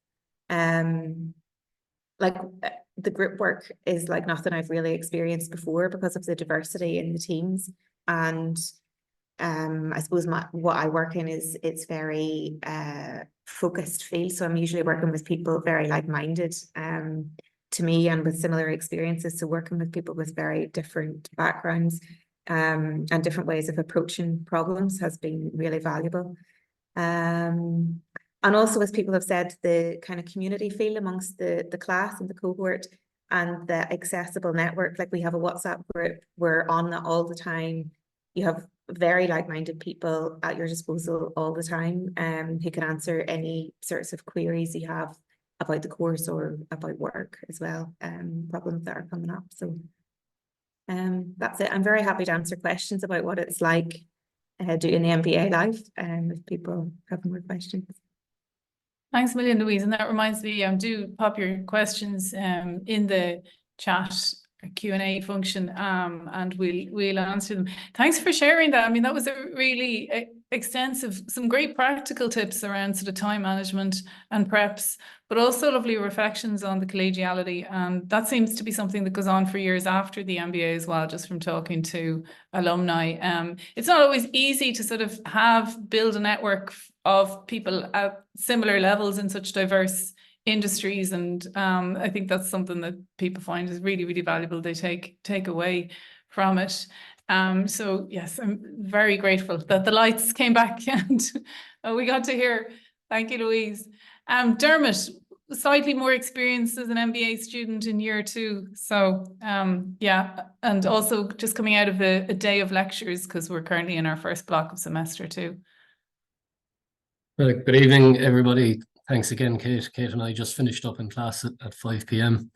Speaker 10: The group work is like nothing I've really experienced before because of the diversity in the teams. And I suppose what I work in it's very focused field. So I'm usually working with people very like-minded to me and with similar experiences. So working with people with very different backgrounds and different ways of approaching problems has been really valuable. And also, as people have said, the kind of community feel amongst the class and the cohort and the accessible network. Like we have a WhatsApp group, we're on that all the time. You have very like-minded people at your disposal all the time who can answer any sorts of queries you have about the course or about work as well, problems that are coming up. So that's it. I'm very happy to answer questions about what it's like doing the MBA live if people have more questions.
Speaker 1: Thanks a million, Louise. And that reminds me, do pop your questions in the chat Q&A function and we'll answer them. Thanks for sharing that. I mean, that was a really extensive, some great practical tips around sort of time management and preps, but also lovely reflections on the collegiality. And that seems to be something that goes on for years after the MBA as well, just from talking to alumni. It's not always easy to sort of build a network of people at similar levels in such diverse industries, and I think that's something that people find is really, really valuable. They take away from it. So yes, I'm very grateful that the lights came back and we got to hear. Thank you, Louise. Dermot, slightly more experience as an MBA student in year 2. So yeah, and also just coming out of a day of lectures because we're currently in our first block of semester 2.
Speaker 11: Good evening, everybody. Thanks again, Kate. Kate and I just finished up in class at 5 p.m.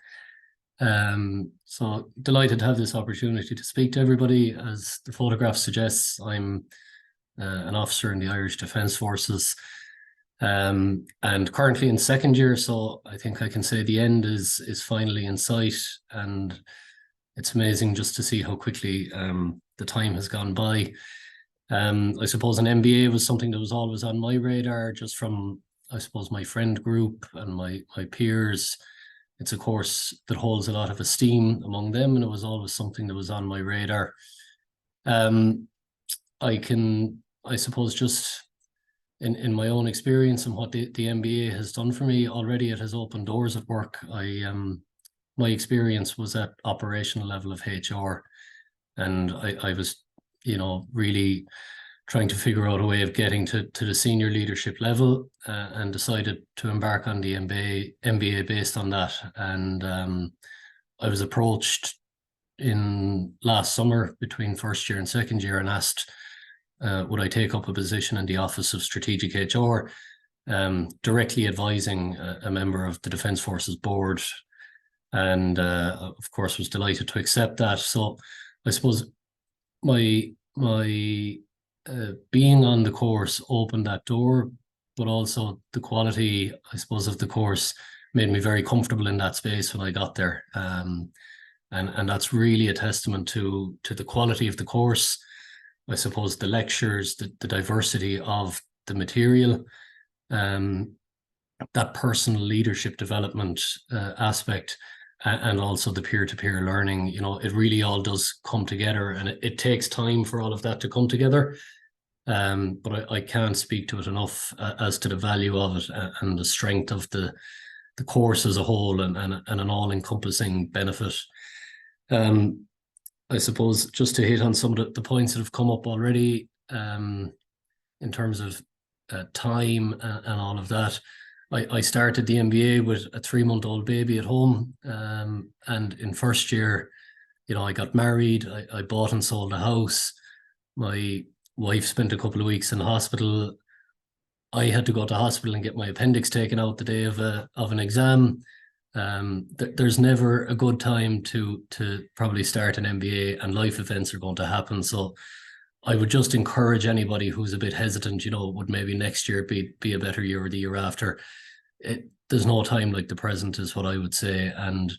Speaker 11: So delighted to have this opportunity to speak to everybody. As the photograph suggests, I'm an officer in the Irish Defence Forces and currently in 2nd year. So I think I can say the end is finally in sight, and it's amazing just to see how quickly the time has gone by. I suppose an MBA was something that was always on my radar, just from, I suppose, my friend group and my peers. It's a course that holds a lot of esteem among them, and it was always something that was on my radar. I suppose just in my own experience and what the MBA has done for me already, it has opened doors at work. My experience was at operational level of HR, and I was, really trying to figure out a way of getting to the senior leadership level, and decided to embark on the MBA based on that. And I was approached in last summer between 1st year and 2nd year and asked would I take up a position in the Office of Strategic HR, directly advising a member of the Defence Forces board, and of course was delighted to accept that. So I suppose my being on the course opened that door, but also the quality, I suppose, of the course made me very comfortable in that space when I got there. And that's really a testament to the quality of the course. I suppose the lectures, the diversity of the material, that personal leadership development aspect, and also the peer-to-peer learning, it really all does come together, and it takes time for all of that to come together. But I can't speak to it enough as to the value of it and the strength of the course as a whole, and an all-encompassing benefit. I suppose just to hit on some of the points that have come up already, in terms of time and all of that. I started the MBA with a 3-month-old baby at home, and in 1st year, I got married, I bought and sold a house. My wife spent a couple of weeks in the hospital. I had to go to hospital and get my appendix taken out the day of an exam. There's never a good time to probably start an MBA, and life events are going to happen. So I would just encourage anybody who's a bit hesitant, would maybe next year be a better year or the year after. There's no time like the present is what I would say, and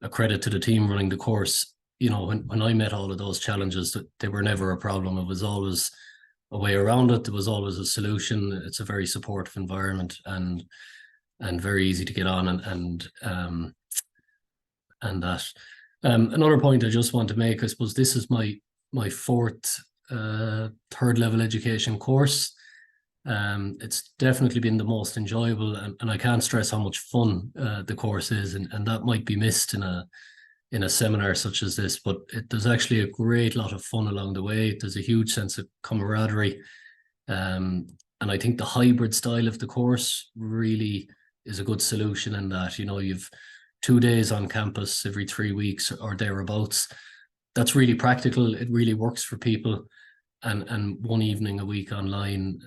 Speaker 11: a credit to the team running the course. When I met all of those challenges, that they were never a problem. It was always a way around it. There was always a solution. It's a very supportive environment and very easy to get on and that. Another point I just want to make, I suppose this is my fourth third level education course. It's definitely been the most enjoyable, and I can't stress how much fun the course is, and that might be missed in a seminar such as this, but there's actually a great lot of fun along the way. There's a huge sense of camaraderie, and I think the hybrid style of the course really is a good solution in that, you know, you've 2 days on campus every 3 weeks or thereabouts. That's really practical. It really works for people. And 1 evening a week online.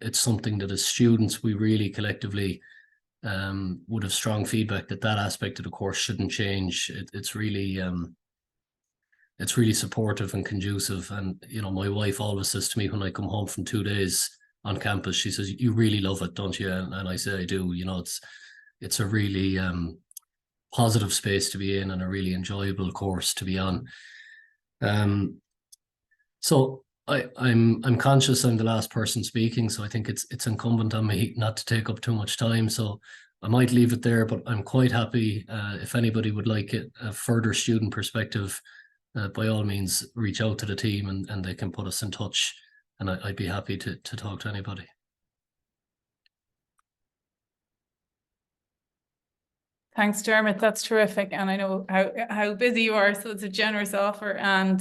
Speaker 11: It's something that as students, we really collectively would have strong feedback that aspect of the course shouldn't change. It's really supportive and conducive. And, you know, my wife always says to me when I come home from 2 days on campus, she says, "You really love it, don't you?" And I say, "I do." You know, it's a really positive space to be in and a really enjoyable course to be on. So I'm conscious I'm the last person speaking, so I think it's incumbent on me not to take up too much time. So I might leave it there, but I'm quite happy if anybody would like a further student perspective, by all means, reach out to the team and they can put us in touch, and I'd be happy to talk to anybody.
Speaker 1: Thanks, Dermot. That's terrific. And I know how busy you are, so it's a generous offer. And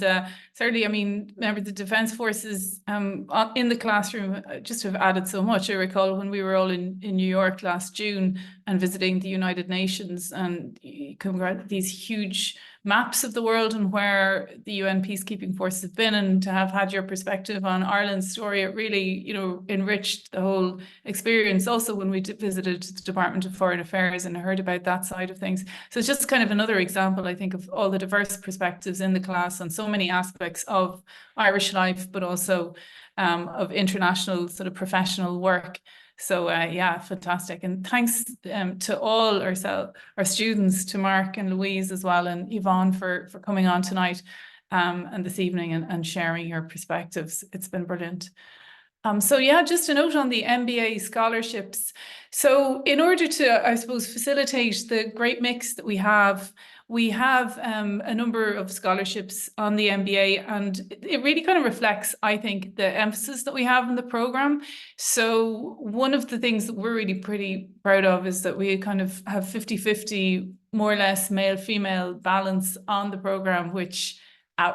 Speaker 1: certainly, I mean, remember the Defence Forces in the classroom just have added so much. I recall when we were all in New York last June and visiting the United Nations, and you come around these huge maps of the world and where the UN peacekeeping forces have been, and to have had your perspective on Ireland's story, it really, you know, enriched the whole experience. Also, when we visited the Department of Foreign Affairs and heard about that side of things. So it's just kind of another example, I think, of all the diverse perspectives in the class on so many aspects of Irish life, but also of international sort of professional work. So yeah, fantastic. And thanks to all our students, to Mark and Louise as well, and Yvonne for coming on tonight and this evening and sharing your perspectives. It's been brilliant. So yeah, just a note on the MBA scholarships. So in order to, I suppose, facilitate the great mix that we have a number of scholarships on the MBA, and it really kind of reflects, I think, the emphasis that we have in the program. So one of the things that we're really pretty proud of is that we kind of have 50-50, more or less male-female balance on the program, which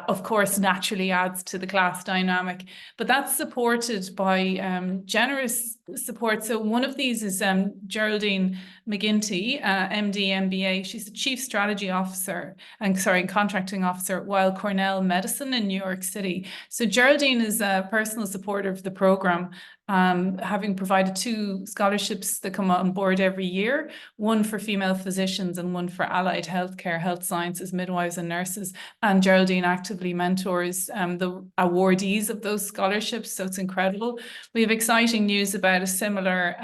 Speaker 1: of course, naturally adds to the class dynamic, but that's supported by generous support. So one of these is Geraldine McGinty, MD, MBA. She's the Chief Strategy Officer and Contracting Officer at Weill Cornell Medicine in New York City. So Geraldine is a personal supporter of the program, having provided 2 scholarships that come on board every year, one for female physicians and one for allied healthcare, health sciences, midwives and nurses. And Geraldine actively mentors the awardees of those scholarships, so it's incredible. We have exciting news about a similar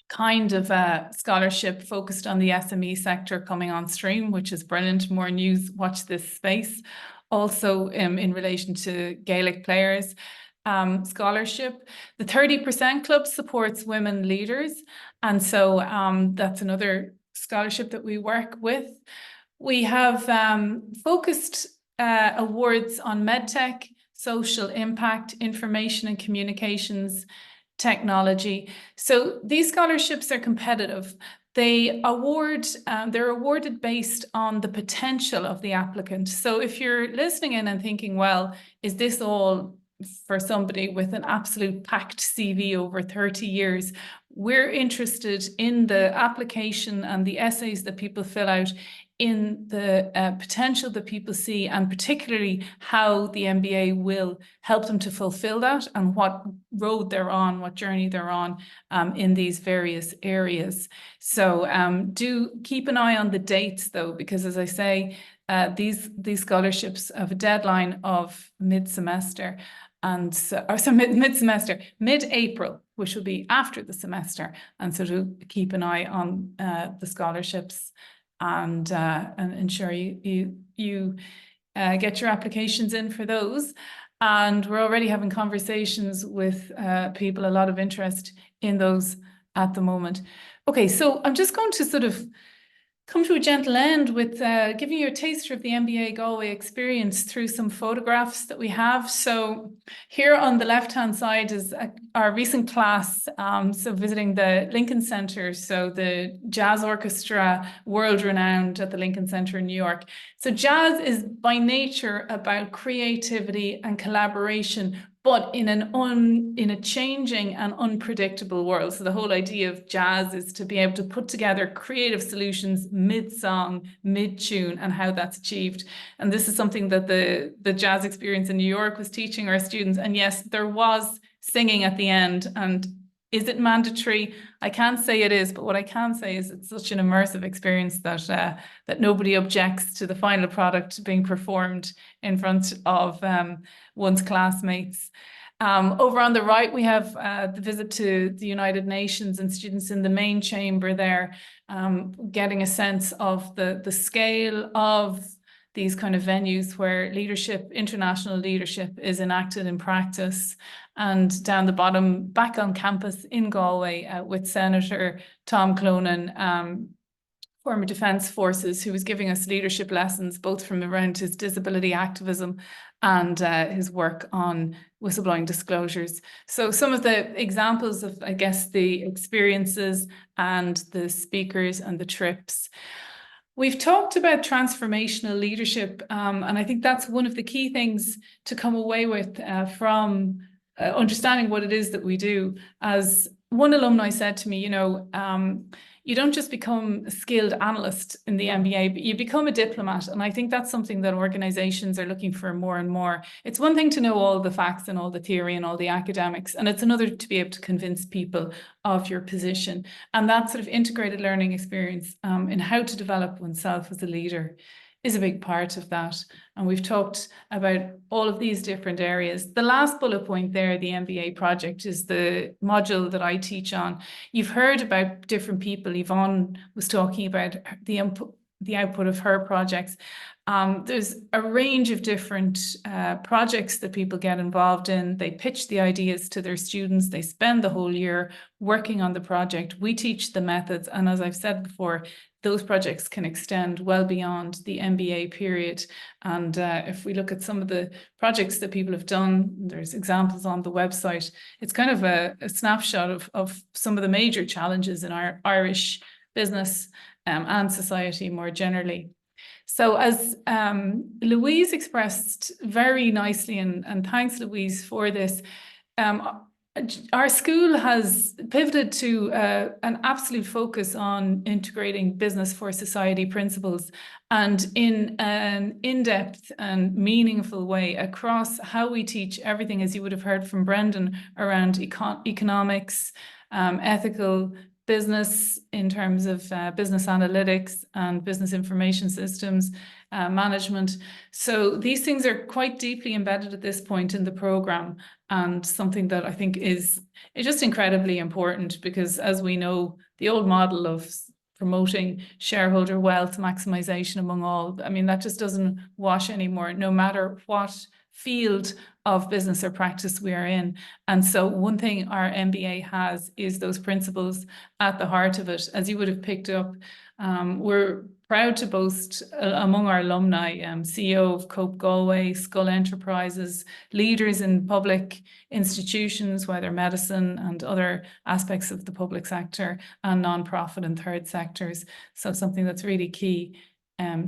Speaker 1: kind of scholarship focused on the SME sector coming on stream, which is brilliant. More news, watch this space. Also in relation to Gaelic players. Scholarship. The 30% Club supports women leaders, and so that's another scholarship that we work with. We have focused awards on medtech, social impact, information and communications technology. So these scholarships are competitive. They're awarded based on the potential of the applicant. So if you're listening in and thinking, well, is this all for somebody with an absolute packed CV over 30 years, we're interested in the application and the essays that people fill out, in the potential that people see, and particularly how the MBA will help them to fulfill that, and what road they're on, what journey they're on in these various areas. So do keep an eye on the dates though, because as I say, these scholarships have a deadline of mid-semester, and mid-April, which will be after the semester. And so to keep an eye on the scholarships and ensure you get your applications in for those. And we're already having conversations with people, a lot of interest in those at the moment. Okay, so I'm just going to sort of come to a gentle end with giving you a taster of the MBA Galway experience through some photographs that we have. So here on the left-hand side is our recent class, so visiting the Lincoln Center, so the jazz orchestra, world-renowned at the Lincoln Center in New York. So jazz is by nature about creativity and collaboration, but in a changing and unpredictable world. So the whole idea of jazz is to be able to put together creative solutions mid-song, mid-tune, and how that's achieved. And this is something that the jazz experience in New York was teaching our students. And yes, there was singing at the end. And is it mandatory? I can't say it is, but what I can say is it's such an immersive experience that that nobody objects to the final product being performed in front of one's classmates. Over on the right, we have the visit to the United Nations and students in the main chamber there, getting a sense of the scale of these kind of venues where leadership, international leadership, is enacted in practice. And down the bottom, back on campus in Galway with Senator Tom Clonan, former Defence Forces, who was giving us leadership lessons, both from around his disability activism and his work on whistleblowing disclosures. So some of the examples of, I guess, the experiences and the speakers and the trips. We've talked about transformational leadership, and I think that's one of the key things to come away with from understanding what it is that we do. As one alumni said to me, you know, you don't just become a skilled analyst in the MBA, but you become a diplomat. And I think that's something that organizations are looking for more and more. It's one thing to know all the facts and all the theory and all the academics, and it's another to be able to convince people of your position. And that sort of integrated learning experience in how to develop oneself as a leader is a big part of that. And we've talked about all of these different areas. The last bullet point there, the MBA project, is the module that I teach on. You've heard about different people. Yvonne was talking about the output of her projects. There's a range of different projects that people get involved in. They pitch the ideas to their students. They spend the whole year working on the project. We teach the methods. And as I've said before, those projects can extend well beyond the MBA period. And if we look at some of the projects that people have done, there's examples on the website. It's kind of a snapshot of some of the major challenges in our Irish business and society more generally. So as Louise expressed very nicely, and thanks Louise for this, our school has pivoted to an absolute focus on integrating business for society principles, and in an in-depth and meaningful way across how we teach everything, as you would have heard from Brendan, around economics, ethical business in terms of business analytics and business information systems, management. So these things are quite deeply embedded at this point in the program, and something that I think is just incredibly important, because as we know, the old model of promoting shareholder wealth maximization among all, I mean, that just doesn't wash anymore, no matter what field of business or practice we are in. And so one thing our MBA has is those principles at the heart of it. As you would have picked up, we're proud to boast among our alumni, CEO of Cope Galway, Skull Enterprises, leaders in public institutions, whether medicine and other aspects of the public sector, and non-profit and third sectors. So something that's really key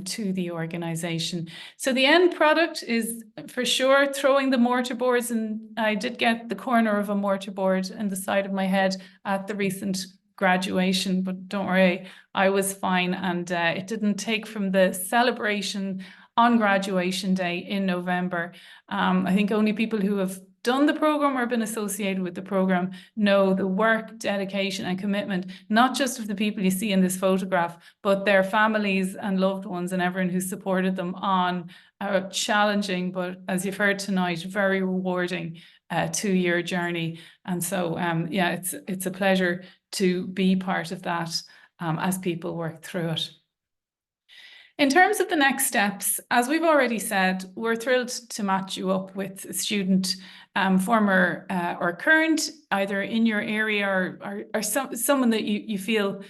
Speaker 1: to the organization. So the end product is for sure throwing the mortarboards, and I did get the corner of a mortarboard in the side of my head at the recent graduation, but don't worry, I was fine, and it didn't take from the celebration on graduation day in November. I think only people who have done the program or been associated with the program know the work, dedication and commitment, not just of the people you see in this photograph, but their families and loved ones and everyone who supported them on a challenging, but as you've heard tonight, very rewarding 2-year journey. And so, yeah, it's a pleasure to be part of that as people work through it. In terms of the next steps, as we've already said, we're thrilled to match you up with a student, former or current, either in your area or someone that you feel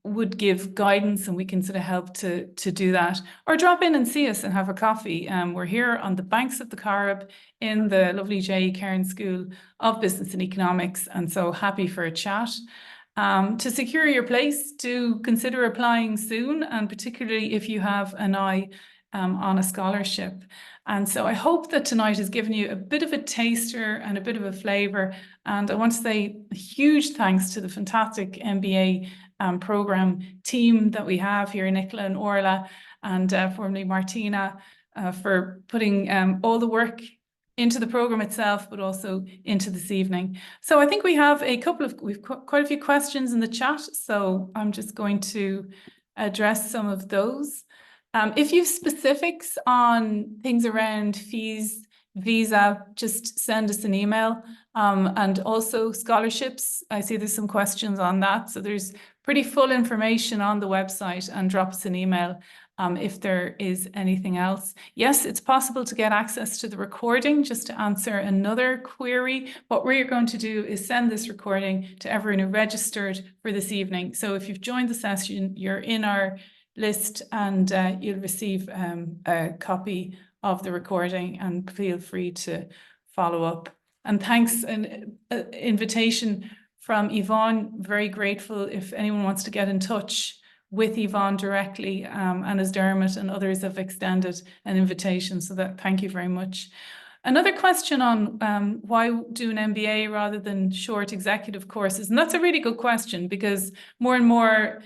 Speaker 1: would give guidance, and we can sort of help to do that. Or drop in and see us and have a coffee. We're here on the banks of the Corrib in the lovely J.E. Cairns School of Business and Economics, and so happy for a chat. To secure your place, do consider applying soon, and particularly if you have an eye on a scholarship. And so I hope that tonight has given you a bit of a taster and a bit of a flavour. And I want to say a huge thanks to the fantastic MBA programme team that we have here, Nicola and Orla, and formerly Martina, for putting all the work into the programme itself, but also into this evening. So I think we have we've quite a few questions in the chat, so I'm just going to address some of those. If you have specifics on things around fees, visa, just send us an email. And also scholarships, I see there's some questions on that. So there's pretty full information on the website, and drop us an email if there is anything else. Yes, it's possible to get access to the recording. Just to answer another query, what we're going to do is send this recording to everyone who registered for this evening. So if you've joined the session, you're in our list, and you'll receive a copy of the recording, and feel free to follow up. And thanks, an invitation from Yvonne, very grateful if anyone wants to get in touch with Yvonne directly, and as Dermot and others have extended an invitation, so that thank you very much. Another question on why do an MBA rather than short executive courses, and that's a really good question, because more and more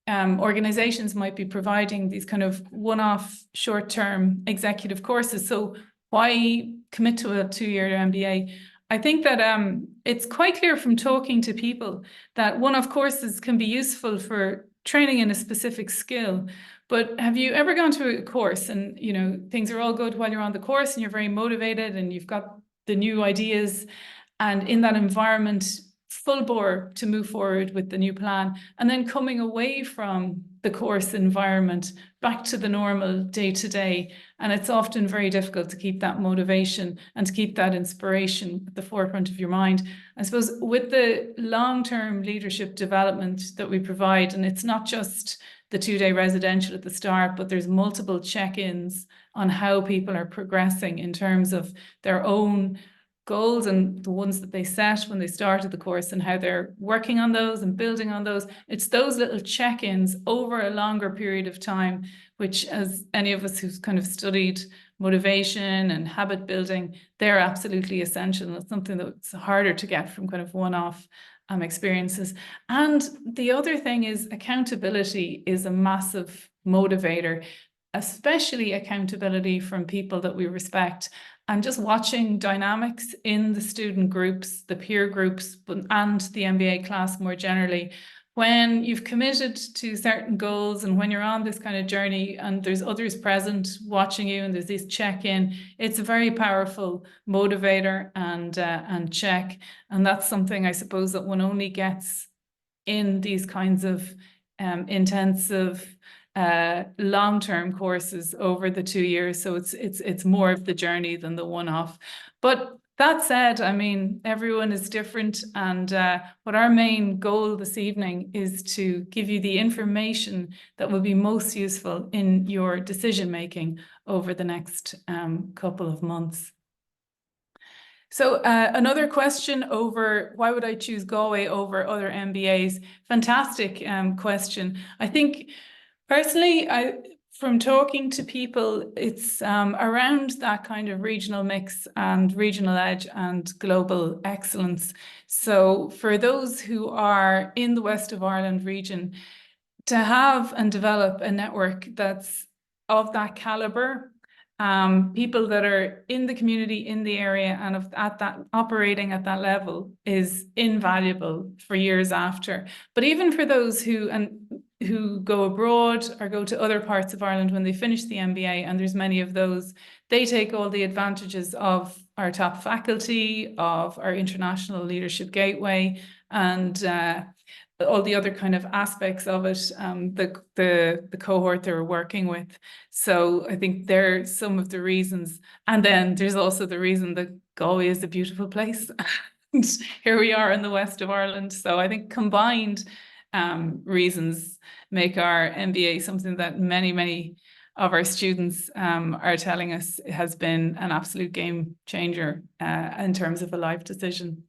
Speaker 1: organizations might be providing these kind of one-off short-term executive courses. So why commit to a 2-year MBA? I think that it's quite clear from talking to people that one-off courses can be useful for training in a specific skill. But have you ever gone to a course and, you know, things are all good while you're on the course and you're very motivated and you've got the new ideas, and in that environment, full bore to move forward with the new plan, and then coming away from the course environment back to the normal day-to-day. And it's often very difficult to keep that motivation and to keep that inspiration at the forefront of your mind. I suppose with the long-term leadership development that we provide, and it's not just the 2-day residential at the start, but there's multiple check-ins on how people are progressing in terms of their own goals and the ones that they set when they started the course, and how they're working on those and building on those. It's those little check-ins over a longer period of time, which, as any of us who've kind of studied motivation and habit building, they're absolutely essential. And it's something that's harder to get from kind of one-off experiences. And the other thing is accountability is a massive motivator, especially accountability from people that we respect. And just watching dynamics in the student groups, the peer groups, and the MBA class more generally, when you've committed to certain goals and when you're on this kind of journey and there's others present watching you and there's this check-in, it's a very powerful motivator and check. And that's something I suppose that one only gets in these kinds of intensive long-term courses over the 2 years. So it's more of the journey than the one-off. But that said, I mean, everyone is different, and what our main goal this evening is to give you the information that will be most useful in your decision-making over the next couple of months. So another question over why would I choose Galway over other MBAs? Fantastic question. I think personally, from talking to people, it's around that kind of regional mix and regional edge and global excellence. So for those who are in the West of Ireland region, to have and develop a network that's of that caliber, people that are in the community, in the area, and at that operating at that level is invaluable for years after. But even for those who go abroad or go to other parts of Ireland when they finish the MBA, and there's many of those, they take all the advantages of our top faculty, of our international leadership gateway, and all the other kind of aspects of it, the cohort they were working with. So I think there are some of the reasons. And then there's also the reason that Galway is a beautiful place. And here we are in the west of Ireland. So I think combined reasons make our MBA something that many of our students are telling us has been an absolute game changer in terms of a life decision.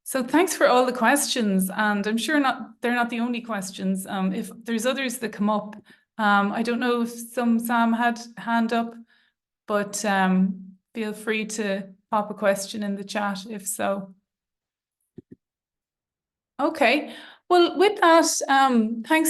Speaker 1: So thanks for all the questions, and I'm sure they're not the only questions. If there's others that come up, I don't know if Sam had hand up, but feel free to pop a question in the chat if so. Okay, well with that, thanks very